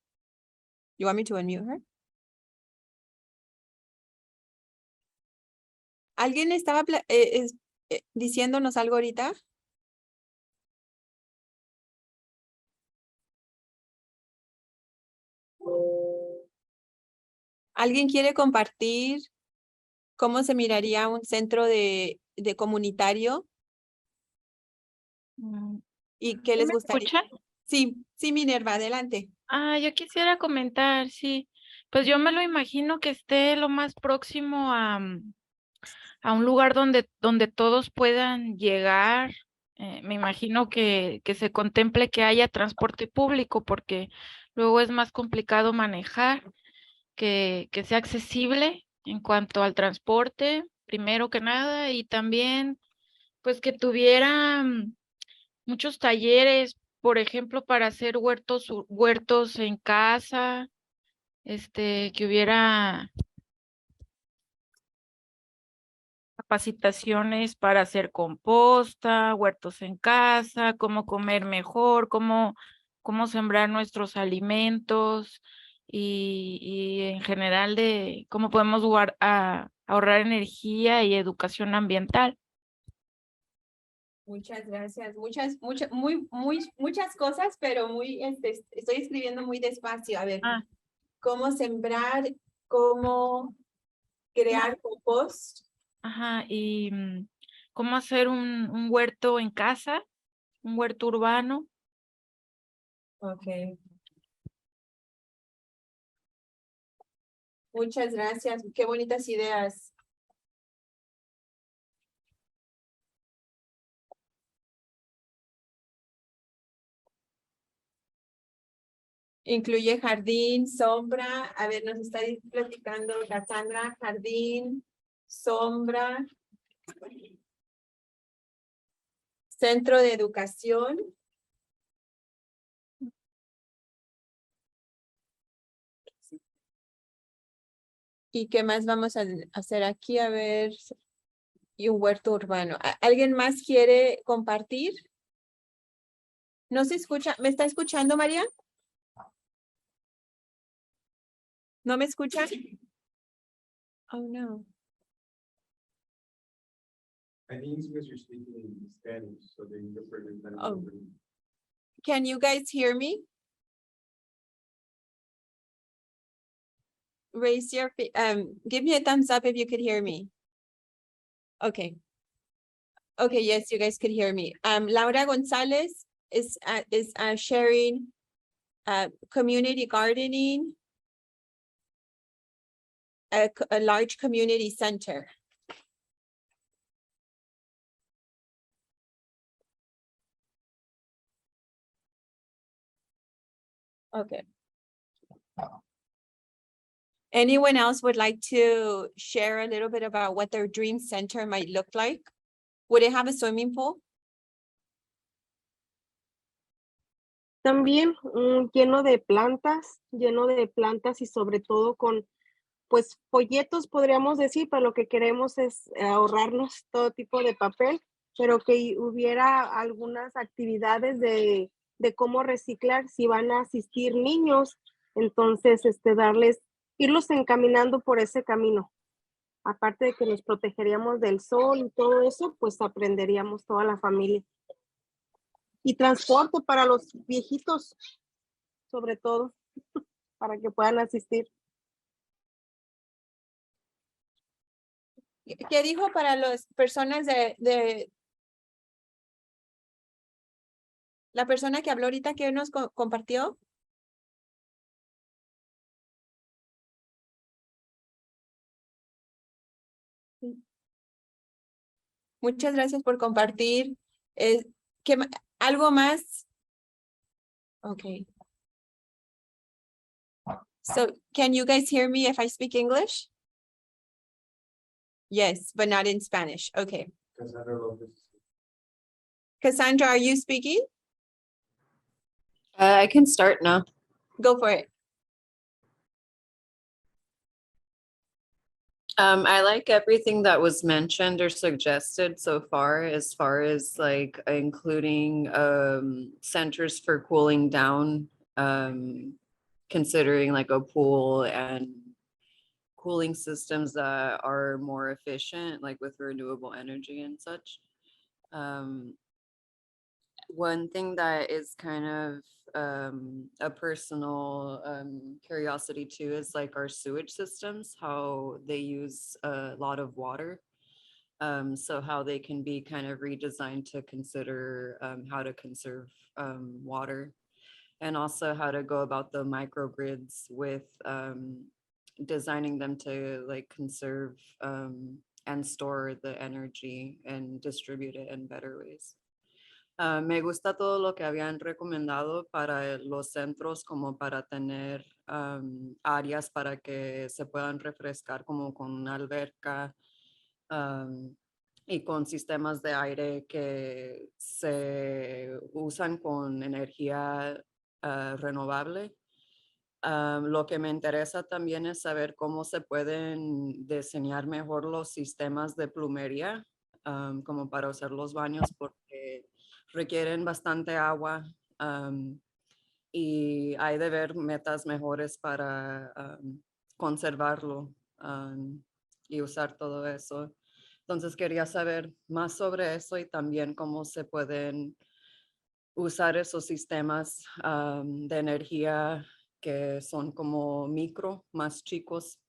You want me to unmute her? ¿Alguien estaba diciéndonos algo ahorita? ¿Alguien quiere compartir cómo se miraría un centro de comunitario? ¿Y qué les gustaría? ¿Escuchan? Sí, Minerva, adelante. Yo quisiera comentar, sí. Pues yo me lo imagino que esté lo más próximo a un lugar donde todos puedan llegar. Me imagino que se contemple que haya transporte público, porque luego es más complicado manejar, que sea accesible en cuanto al transporte, primero que nada, y también pues que tuviera muchos talleres, por ejemplo, para hacer huertos en casa, que hubiera capacitaciones para hacer composta, huertos en casa, cómo comer mejor, cómo sembrar nuestros alimentos y en general de cómo podemos ahorrar energía y educación ambiental. Muchas gracias. Muchas cosas, pero estoy escribiendo muy despacio. A ver, cómo sembrar, cómo crear compost. Ajá, y cómo hacer un huerto en casa, un huerto urbano. Ok. Muchas gracias. Qué bonitas ideas. Incluye jardín, sombra. A ver, nos está platicando Cassandra. Jardín, sombra. Centro de educación. ¿Y qué más vamos a hacer aquí? A ver. y un huerto urbano. ¿Alguien más quiere compartir? ¿No se escucha? ¿Me está escuchando, María? ¿No me escuchan? Oh, no. I think it's because you're speaking in Spanish, so they interpret it. Oh. Can you guys hear me? Raise your, give me a thumbs up if you could hear me. Okay. Okay, yes, you guys could hear me. Laura Gonzalez is sharing community gardening, a large community center. Okay. Anyone else would like to share a little bit about what their dream center might look like? Would it have a swimming pool? También lleno de plantas y sobre todo con pues folletos podríamos decir, pero lo que queremos es ahorrarnos todo tipo de papel, pero que hubiera algunas actividades de cómo reciclar si van a asistir niños, entonces irlos encaminando por ese camino. Aparte de que nos protegeríamos del sol y todo eso, pues aprenderíamos toda la familia. Y transporte para los viejitos, sobre todo, para que puedan asistir. ¿Qué dijo para las personas de la persona que habló ahorita que nos compartió? Muchas gracias por compartir. ¿Algo más? Okay. So, can you guys hear me if I speak English? Yes, but not in Spanish. Okay. Cassandra, are you speaking? I can start now. Go for it. I like everything that was mentioned or suggested so far as like including centers for cooling down, considering like a pool and cooling systems that are more efficient, like with renewable energy and such. One thing that is kind of a personal curiosity too is like our sewage systems, how they use a lot of water. So how they can be kind of redesigned to consider how to conserve water, and also how to go about the microgrids with designing them to like conserve and store the energy and distribute it in better ways. Me gusta todo lo que habían recomendado para los centros, como para tener áreas para que se puedan refrescar, como con una alberca y con sistemas de aire que se usan con energía renovable. Lo que me interesa también es saber cómo se pueden diseñar mejor los sistemas de plumería, como para usar los baños, porque requieren bastante agua y hay de ver metas mejores para conservarlo y usar todo eso. Entonces quería saber más sobre eso y también cómo se pueden usar esos sistemas de energía que son como micro, más chicos,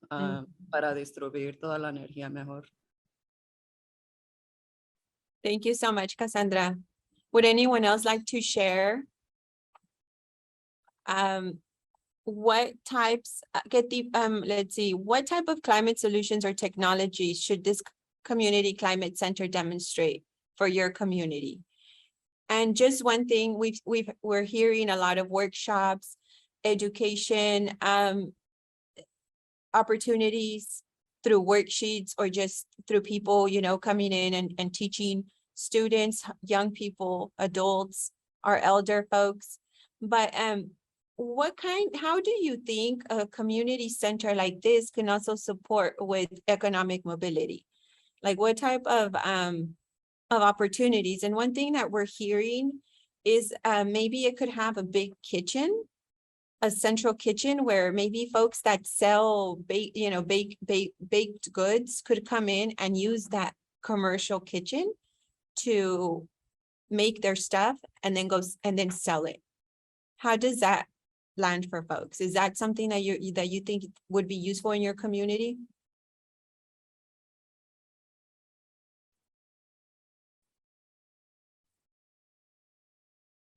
para distribuir toda la energía mejor. Thank you so much, Cassandra. Would anyone else like to share what types, let's see, what type of climate solutions or technologies should this community climate center demonstrate for your community? And just one thing, we're hearing a lot of workshops, education, opportunities through worksheets or just through people, coming in and teaching students, young people, adults, our elder folks. But how do you think a community center like this can also support with economic mobility? Like what type of opportunities? And one thing that we're hearing is maybe it could have a big kitchen, a central kitchen where maybe folks that sell baked goods could come in and use that commercial kitchen to make their stuff and then sell it. How does that land for folks? Is that something that you think would be useful in your community?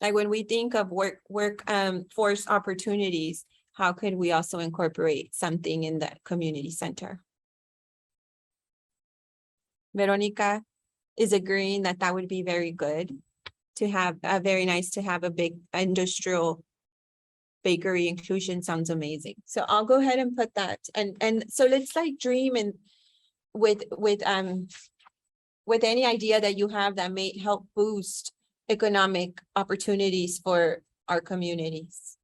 Like when we think of workforce opportunities, how could we also incorporate something in the community center? Veronica is agreeing that that would be very good to have, very nice to have a big industrial bakery inclusion. Sounds amazing. So I'll go ahead and put that. And so let's like dream and with any idea that you have that may help boost economic opportunities for our communities.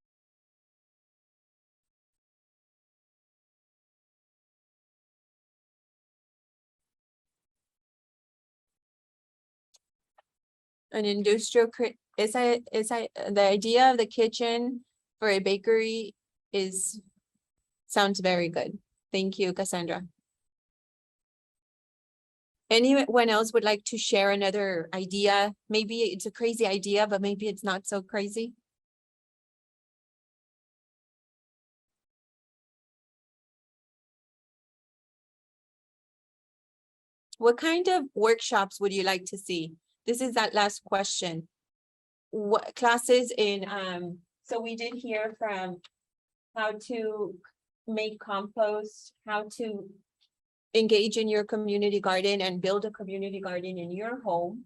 An industrial, the idea of the kitchen for a bakery sounds very good. Thank you, Cassandra. Anyone else would like to share another idea? Maybe it's a crazy idea, but maybe it's not so crazy. What kind of workshops would you like to see? This is that last question. What classes in, so we did hear from how to make compost, how to engage in your community garden and build a community garden in your home,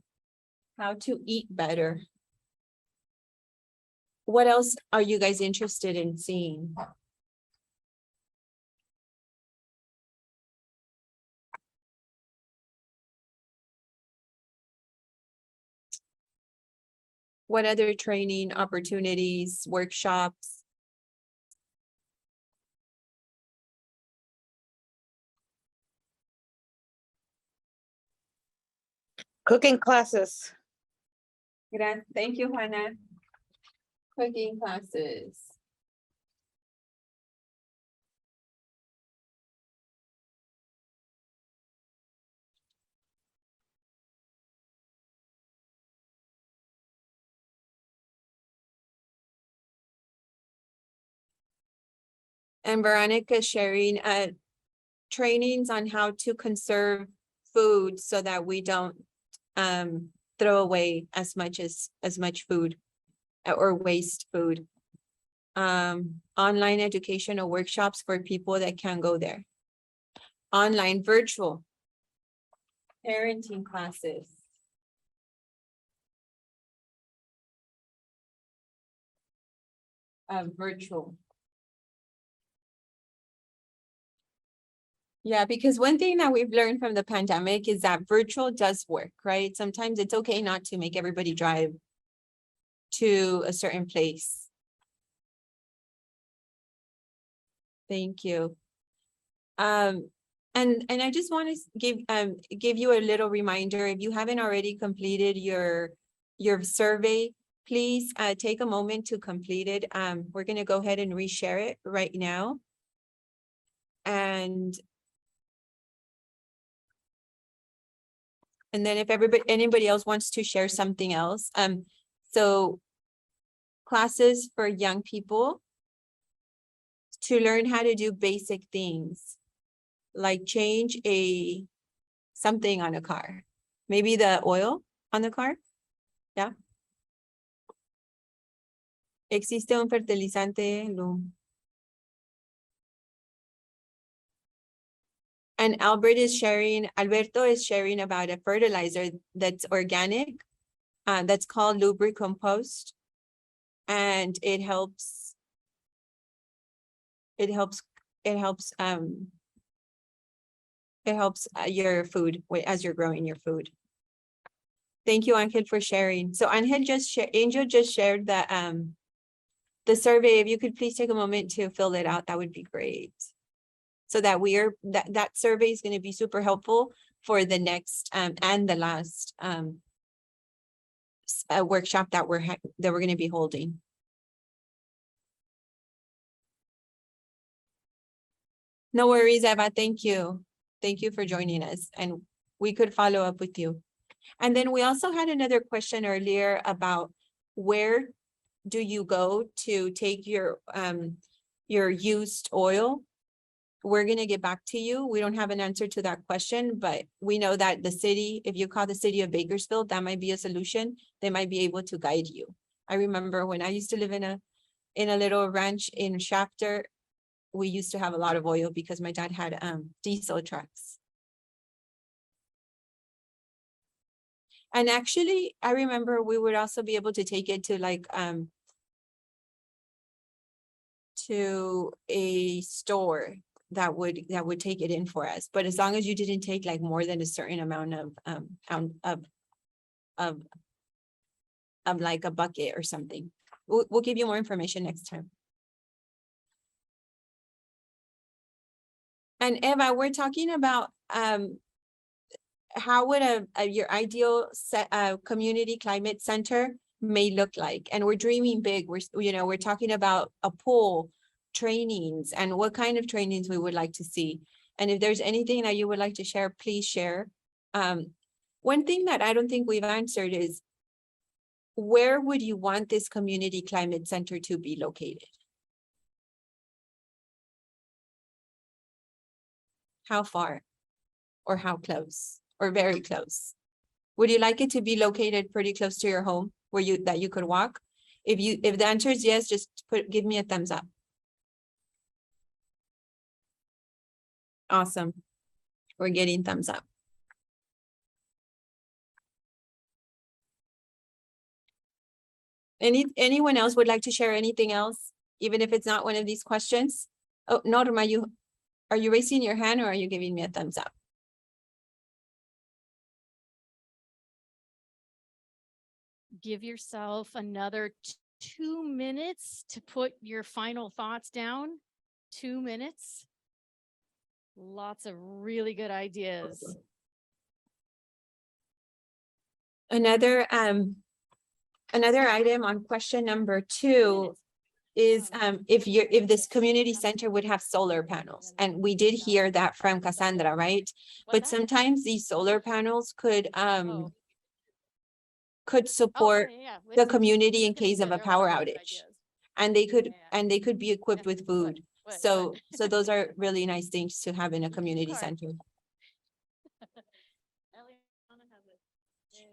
how to eat better. What else are you guys interested in seeing? What other training opportunities, workshops? Cooking classes. Thank you, Juana. Cooking classes. And Veronica sharing trainings on how to conserve food so that we don't throw away as much food or waste food. Online educational workshops for people that can't go there. Online virtual parenting classes. Virtual. Yeah, because one thing that we've learned from the pandemic is that virtual does work, right? Sometimes it's okay not to make everybody drive to a certain place. Thank you. And I just want to give you a little reminder. If you haven't already completed your survey, please take a moment to complete it. We're going to go ahead and reshare it right now. And then if anybody else wants to share something else, so classes for young people to learn how to do basic things, like change something on a car, maybe the oil on the car. Yeah. Existe un fertilizante. And Alberto is sharing about a fertilizer that's organic, that's called lubricompost. And it helps your food as you're growing your food. Thank you, Angel, for sharing. So Angel just shared the survey. If you could please take a moment to fill it out, that would be great. So that that survey is going to be super helpful for the next and the last workshop that we're going to be holding. No worries, Eva. Thank you. Thank you for joining us, and we could follow up with you. And then we also had another question earlier about where do you go to take your used oil? We're going to get back to you. We don't have an answer to that question, but we know that the city, if you call the city of Bakersfield, that might be a solution. They might be able to guide you. I remember when I used to live in a little ranch in Shafter, we used to have a lot of oil because my dad had diesel trucks. And actually, I remember we would also be able to take it to like to a store that would take it in for us. But as long as you didn't take like more than a certain amount of like a bucket or something. We'll give you more information next time. And Eva, we're talking about how would your ideal community climate center may look like, and we're dreaming big. We're talking about a pool, trainings, and what kind of trainings we would like to see. And if there's anything that you would like to share, please share. One thing that I don't think we've answered is, where would you want this community climate center to be located? How far, or how close, or very close? Would you like it to be located pretty close to your home where you could walk? If the answer is yes, just give me a thumbs up. Awesome. We're getting thumbs up. Anyone else would like to share anything else, even if it's not one of these questions? Oh, Norma, are you raising your hand, or are you giving me a thumbs up? Give yourself another 2 minutes to put your final thoughts down. 2 minutes. Lots of really good ideas. Another item on question number 2 is if this community center would have solar panels. And we did hear that from Cassandra, right? But sometimes these solar panels could support the community in case of a power outage. And they could be equipped with food. So those are really nice things to have in a community center.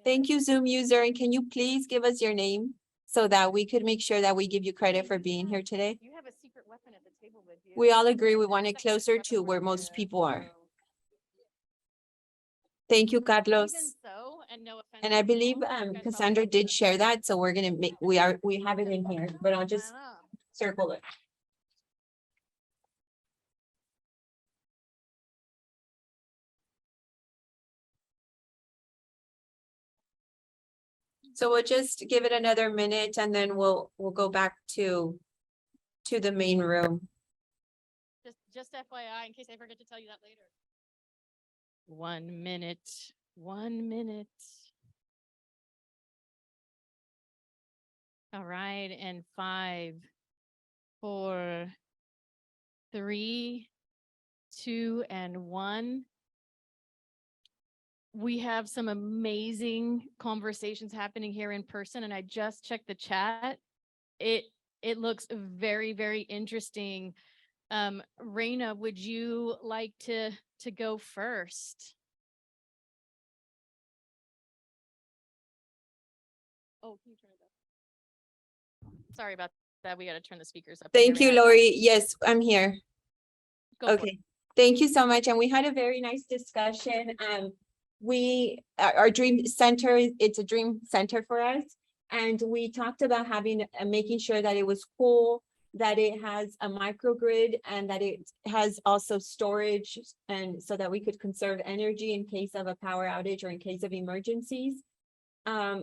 Thank you, Zoom user. And can you please give us your name so that we could make sure that we give you credit for being here today? You have a secret weapon at the table with you. We all agree we want it closer to where most people are. Thank you, Carlos. And I believe Cassandra did share that, so we're gonna we have it in here, but I'll just circle it. So we'll just give it another minute, and then we'll go back to the main room. Just FYI, in case I forget to tell you that later. 1 minute. 1 minute. All right, and 5, 4, 3, 2, and 1. We have some amazing conversations happening here in person, and I just checked the chat. It looks very, very interesting. Reina, would you like to go first? Oh, can you turn it up? Sorry about that. We got to turn the speakers up. Thank you, Lori. Yes, I'm here. Go for it. Okay, thank you so much. And we had a very nice discussion. Our dream center, it's a dream center for us. And we talked about having, making sure that it was cool, that it has a microgrid, and that it has also storage, and so that we could conserve energy in case of a power outage or in case of emergencies.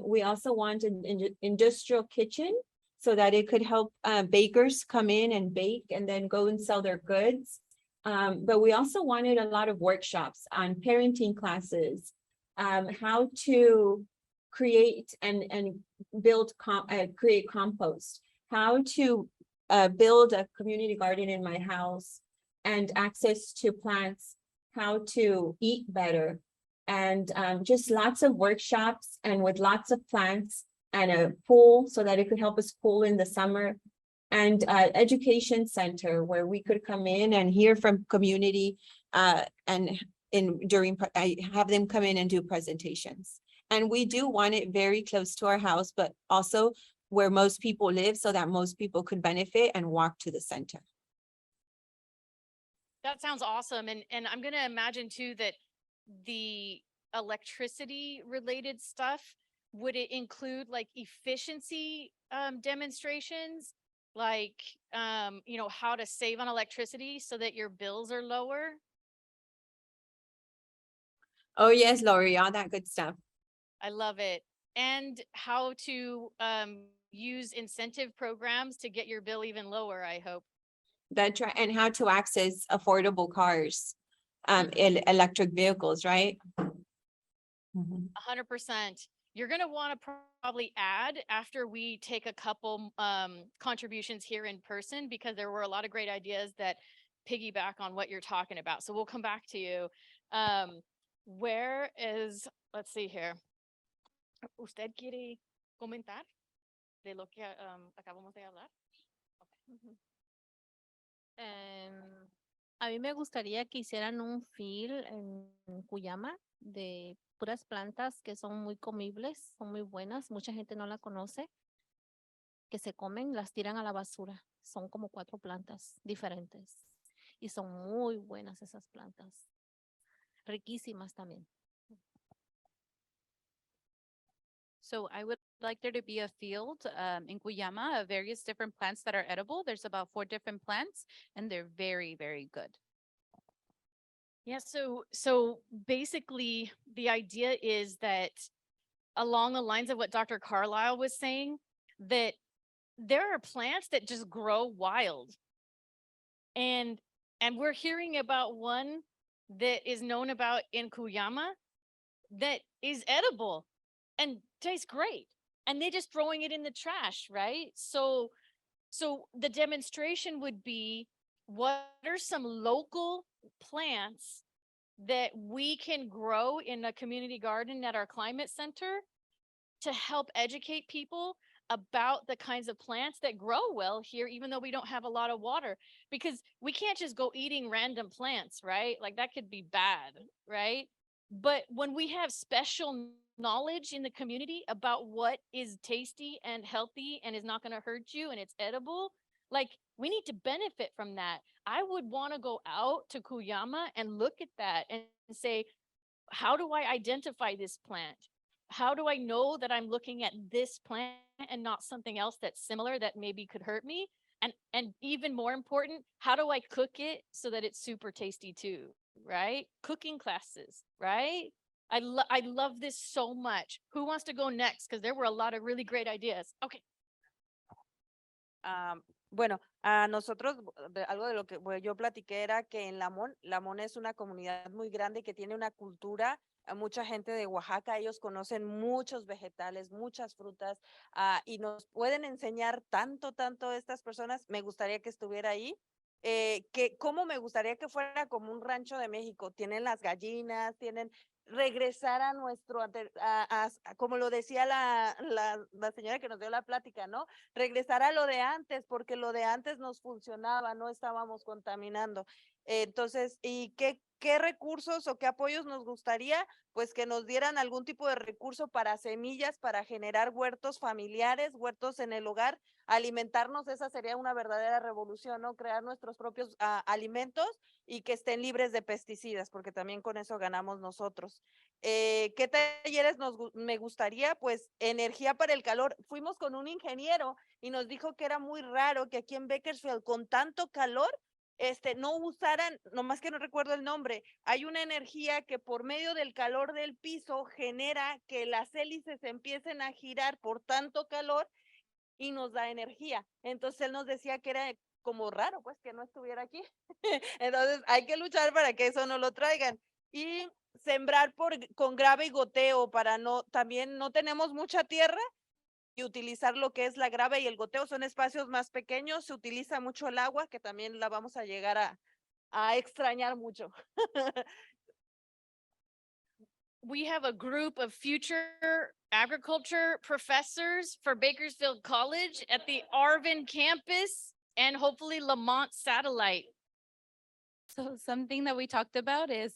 We also want an industrial kitchen so that it could help bakers come in and bake and then go and sell their goods. But we also wanted a lot of workshops on parenting classes, how to create and build, create compost, how to build a community garden in my house, and access to plants, how to eat better, and just lots of workshops and with lots of plants and a pool so that it could help us cool in the summer, and education center where we could come in and hear from community and I have them come in and do presentations. And we do want it very close to our house, but also where most people live so that most people could benefit and walk to the center. That sounds awesome. And I'm going to imagine too that the electricity related stuff, would it include like efficiency demonstrations? Like, you know, how to save on electricity so that your bills are lower? Oh yes, Lori, all that good stuff. I love it. And how to use incentive programs to get your bill even lower, I hope. That's right. And how to access affordable cars, electric vehicles, right? 100%. You're going to want to probably add after we take a couple contributions here in person, because there were a lot of great ideas that piggyback on what you're talking about. So we'll come back to you. Where is, let's see here. ¿Usted quiere comentar de lo que acabamos de hablar? A mí me gustaría que hicieran un field en Cuyama de puras plantas que son muy comibles, son muy buenas, mucha gente no la conoce, que se comen, las tiran a la basura. Son como 4 plantas diferentes y son muy buenas esas plantas, riquísimas también. So I would like there to be a field in Cuyama of various different plants that are edible. There's about 4 different plants and they're very, very good. Yeah, so basically the idea is that along the lines of what Dr. Carlisle was saying, that there are plants that just grow wild. And we're hearing about one that is known about in Cuyama that is edible and tastes great. And they're just throwing it in the trash, right? So the demonstration would be, what are some local plants that we can grow in a community garden at our climate center to help educate people about the kinds of plants that grow well here, even though we don't have a lot of water? Because we can't just go eating random plants, right? Like that could be bad, right? But when we have special knowledge in the community about what is tasty and healthy and is not going to hurt you and it's edible, like we need to benefit from that. I would want to go out to Cuyama and look at that and say, how do I identify this plant? How do I know that I'm looking at this plant and not something else that's similar that maybe could hurt me? And even more important, how do I cook it so that it's super tasty too, right? Cooking classes, right? I love this so much. Who wants to go next? Because there were a lot of really great ideas. Okay. Bueno, a nosotros, algo de lo que yo platiqué era que en Lamón es una comunidad muy grande que tiene una cultura, mucha gente de Oaxaca, ellos conocen muchos vegetales, muchas frutas, y nos pueden enseñar tanto estas personas. Me gustaría que estuviera ahí. Que cómo me gustaría que fuera como un rancho de México. Tienen las gallinas, regresar a nuestro, como lo decía la señora que nos dio la plática, ¿no? Regresar a lo de antes, porque lo de antes nos funcionaba, no estábamos contaminando. Entonces, ¿y qué recursos o qué apoyos nos gustaría? Pues que nos dieran algún tipo de recurso para semillas, para generar huertos familiares, huertos en el hogar, alimentarnos. Esa sería una verdadera revolución, ¿no? Crear nuestros propios alimentos y que estén libres de pesticidas, porque también con eso ganamos nosotros. ¿Qué talleres me gustaría? Pues energía para el calor. Fuimos con un ingeniero y nos dijo que era muy raro que aquí en Bakersfield, con tanto calor, no usaran, nomás que no recuerdo el nombre, hay una energía que por medio del calor del piso genera que las hélices empiecen a girar por tanto calor y nos da energía. Entonces él nos decía que era como raro, pues, que no estuviera aquí. Entonces, hay que luchar para que eso no lo traigan. Y sembrar con grave y goteo para también no tenemos mucha tierra y utilizar lo que es la grava y el goteo. Son espacios más pequeños, se utiliza mucho el agua, que también la vamos a llegar a extrañar mucho. We have a group of future agriculture professors for Bakersfield College at the Arvin campus and hopefully Lamont Satellite. So something that we talked about is,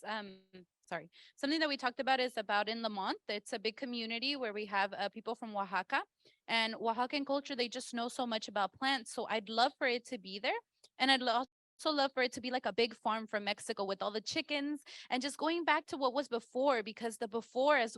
something that we talked about is about in Lamont. It's a big community where we have people from Oaxaca, and Oaxacan culture, they just know so much about plants. So I'd love for it to be there. And I'd also love for it to be like a big farm from Mexico with all the chickens and just going back to what was before, because the before, as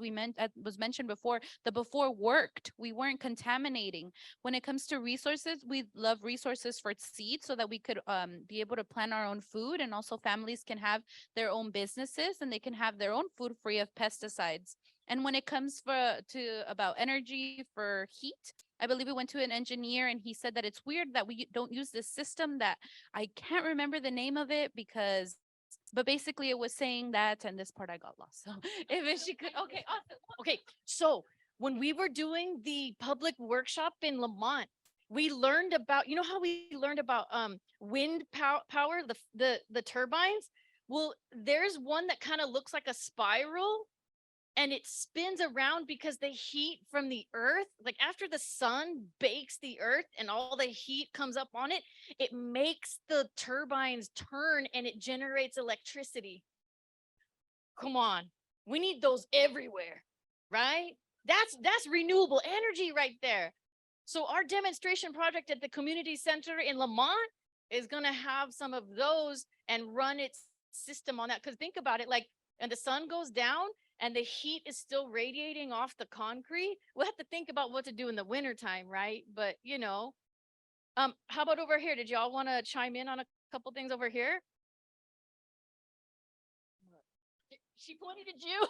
was mentioned before, the before worked. We weren't contaminating. When it comes to resources, we love resources for seeds so that we could be able to plant our own food, and also families can have their own businesses and they can have their own food free of pesticides. And when it comes to about energy for heat, I believe we went to an engineer and he said that it's weird that we don't use this system that I can't remember the name of it but basically it was saying that, and this part I got lost. So if she could, okay, awesome. Okay, so when we were doing the public workshop in Lamont, we learned about, you know how we learned about wind power, the turbines? Well, there's one that kind of looks like a spiral and it spins around because the heat from the earth, like after the sun bakes the earth and all the heat comes up on it, it makes the turbines turn and it generates electricity. Come on, we need those everywhere, right? That's renewable energy right there. So our demonstration project at the community center in Lamont is going to have some of those and run its system on that. Because think about it, like, and the sun goes down and the heat is still radiating off the concrete. We'll have to think about what to do in the wintertime, right? But you know, how about over here? Did y'all want to chime in on a couple things over here? She pointed at you.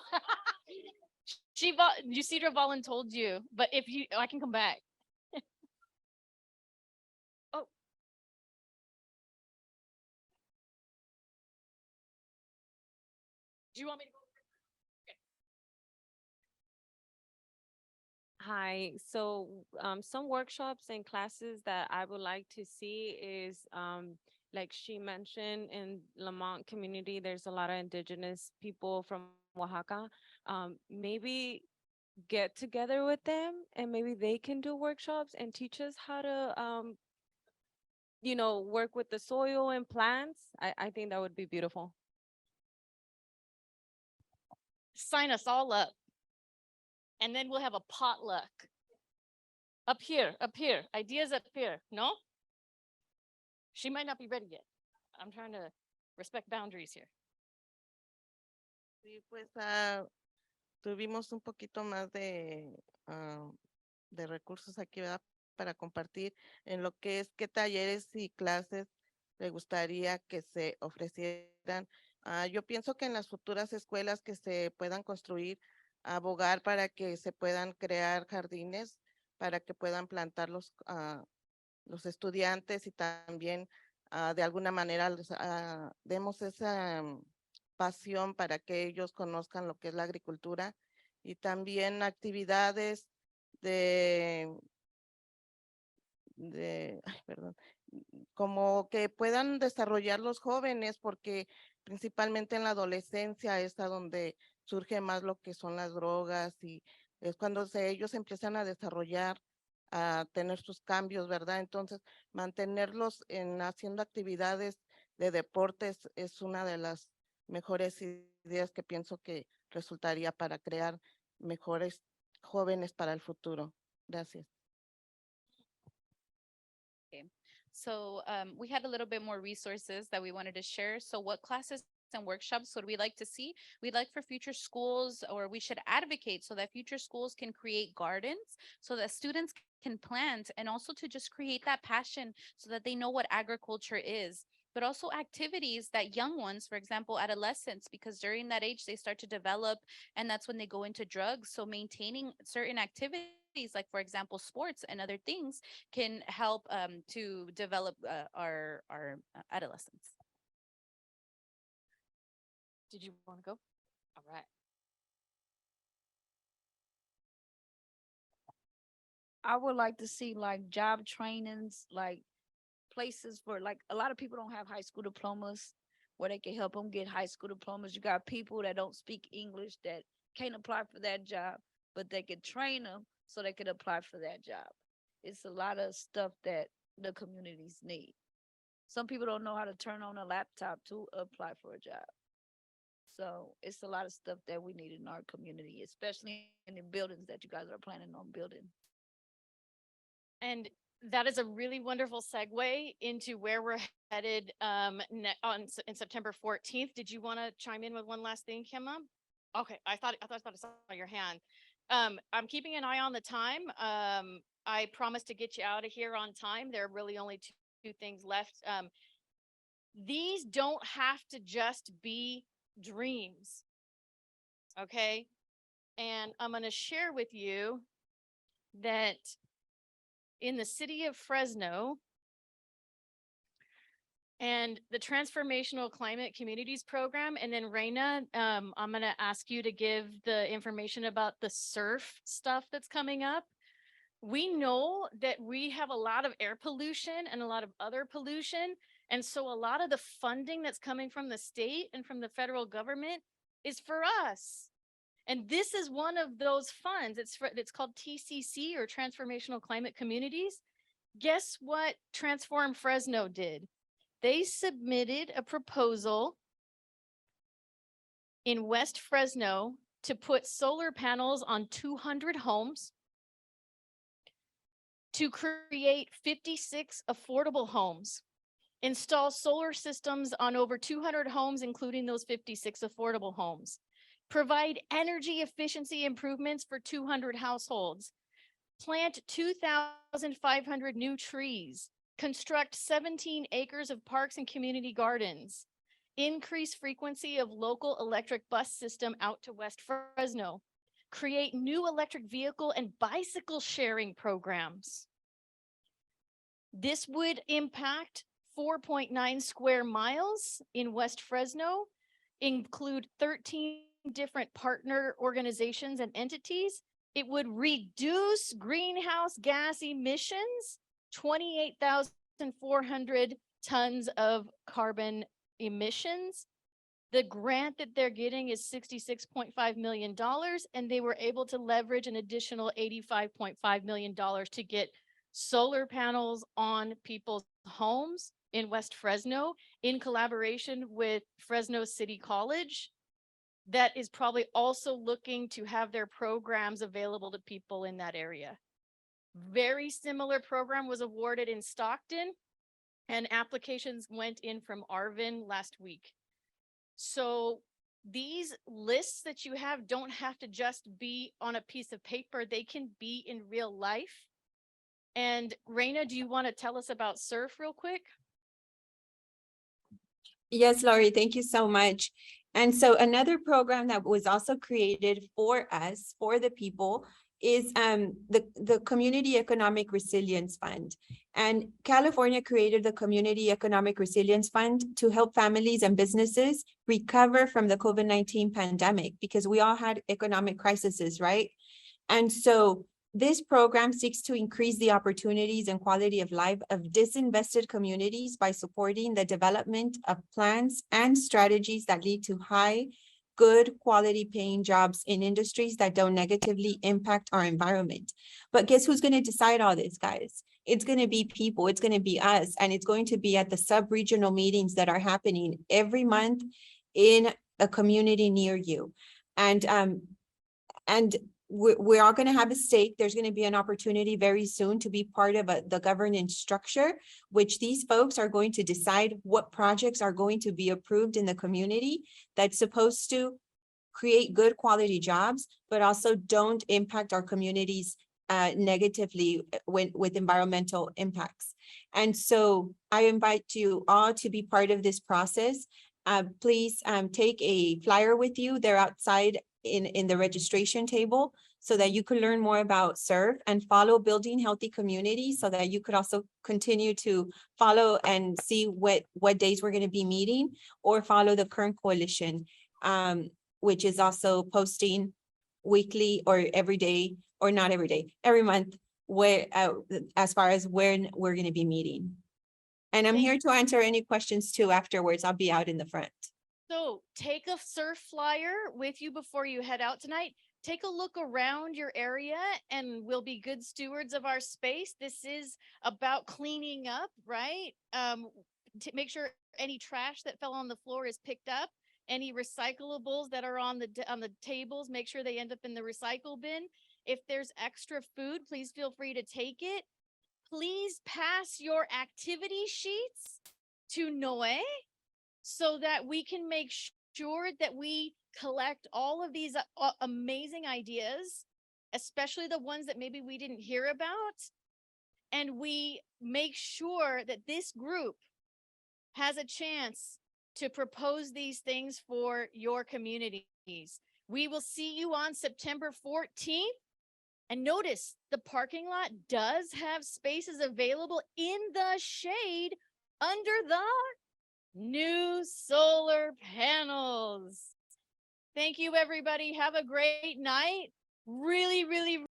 Cedra Volin told you, but if you, I can come back. Oh. Do you want me to go? Hi, so some workshops and classes that I would like to see is like she mentioned, in Lamont community, there's a lot of indigenous people from Oaxaca. Maybe get together with them and maybe they can do workshops and teach us how to work with the soil and plants. I think that would be beautiful. Sign us all up. And then we'll have a potluck. Up here, ideas up here, no? She might not be ready yet. I'm trying to respect boundaries here. Sí, pues tuvimos un poquito más de recursos aquí, ¿verdad? Para compartir en lo que es qué talleres y clases le gustaría que se ofrecieran. Yo pienso que en las futuras escuelas que se puedan construir, abogar para que se puedan crear jardines, para que puedan plantar los estudiantes y también de alguna manera demos esa pasión para que ellos conozcan lo que es la agricultura, y también actividades como que puedan desarrollar los jóvenes, porque principalmente en la adolescencia es a donde surge más lo que son las drogas, y es cuando ellos empiezan a desarrollar, a tener sus cambios, ¿verdad? Entonces, mantenerlos haciendo actividades de deportes es una de las mejores ideas que pienso que resultaría para crear mejores jóvenes para el futuro. Gracias. Okay. So we had a little bit more resources that we wanted to share. So what classes and workshops would we like to see? We'd like for future schools, or we should advocate so that future schools can create gardens so that students can plant, and also to just create that passion so that they know what agriculture is. But also activities that young ones, for example, adolescents, because during that age they start to develop and that's when they go into drugs. So maintaining certain activities like for example, sports and other things can help to develop our adolescents. Did you want to go? All right. I would like to see like job trainings, like places for like a lot of people don't have high school diplomas where they can help them get high school diplomas. You got people that don't speak English that can't apply for that job, but they can train them so they can apply for that job. It's a lot of stuff that the communities need. Some people don't know how to turn on a laptop to apply for a job. So it's a lot of stuff that we need in our community, especially in the buildings that you guys are planning on building. And that is a really wonderful segue into where we're headed in September 14th. Did you want to chime in with one last thing, Kimma? Okay, I thought I saw your hand. I'm keeping an eye on the time. I promised to get you out of here on time. There are really only two things left. These don't have to just be dreams. Okay. And I'm going to share with you that in the city of Fresno and the Transformational Climate Communities Program, and then Reina, I'm going to ask you to give the information about the surf stuff that's coming up. We know that we have a lot of air pollution and a lot of other pollution. And so a lot of the funding that's coming from the state and from the federal government is for us. And this is one of those funds. It's called TCC, or Transformational Climate Communities. Guess what Transform Fresno did? They submitted a proposal in West Fresno to put solar panels on 200 homes, to create 56 affordable homes, install solar systems on over 200 homes, including those 56 affordable homes, provide energy efficiency improvements for 200 households, plant 2,500 new trees, construct 17 acres of parks and community gardens, increase frequency of local electric bus system out to West Fresno, create new electric vehicle and bicycle sharing programs. This would impact 4.9 square miles in West Fresno, include 13 different partner organizations and entities. It would reduce greenhouse gas emissions, 28,400 tons of carbon emissions. The grant that they're getting is $66.5 million, and they were able to leverage an additional $85.5 million to get solar panels on people's homes in West Fresno in collaboration with Fresno City College. That is probably also looking to have their programs available to people in that area. Very similar program was awarded in Stockton, and applications went in from Arvin last week. So these lists that you have don't have to just be on a piece of paper. They can be in real life. And Reina, do you want to tell us about SURF real quick? Yes, Laurie, thank you so much. And so another program that was also created for us, for the people, is the Community Economic Resilience Fund. And California created the Community Economic Resilience Fund to help families and businesses recover from the COVID-19 pandemic, because we all had economic crises, right? And so this program seeks to increase the opportunities and quality of life of disinvested communities by supporting the development of plans and strategies that lead to high, good quality paying jobs in industries that don't negatively impact our environment. But guess who's going to decide all this, guys? It's going to be people, it's going to be us, and it's going to be at the sub-regional meetings that are happening every month in a community near you. And we're all going to have a stake. There's going to be an opportunity very soon to be part of the governance structure, which these folks are going to decide what projects are going to be approved in the community that's supposed to create good quality jobs, but also don't impact our communities negatively with environmental impacts. And so I invite you all to be part of this process. Please take a flyer with you. They're outside in the registration table. so that you could learn more about serve and follow building healthy communities, so that you could also continue to follow and see what days we're going to be meeting, or follow the Kern Coalition, which is also posting weekly or every day, or not every day, every month, where as far as when we're going to be meeting. And I'm here to answer any questions too afterwards. I'll be out in the front. So take a surf flyer with you before you head out tonight. Take a look around your area and we'll be good stewards of our space. This is about cleaning up, right? To make sure any trash that fell on the floor is picked up. Any recyclables that are on the tables, make sure they end up in the recycle bin. If there's extra food, please feel free to take it. Please pass your activity sheets to Noé so that we can make sure that we collect all of these amazing ideas, especially the ones that maybe we didn't hear about. And we make sure that this group has a chance to propose these things for your communities. We will see you on September 14th. And notice the parking lot does have spaces available in the shade under the new solar panels. Thank you, everybody. Have a great night. Really, really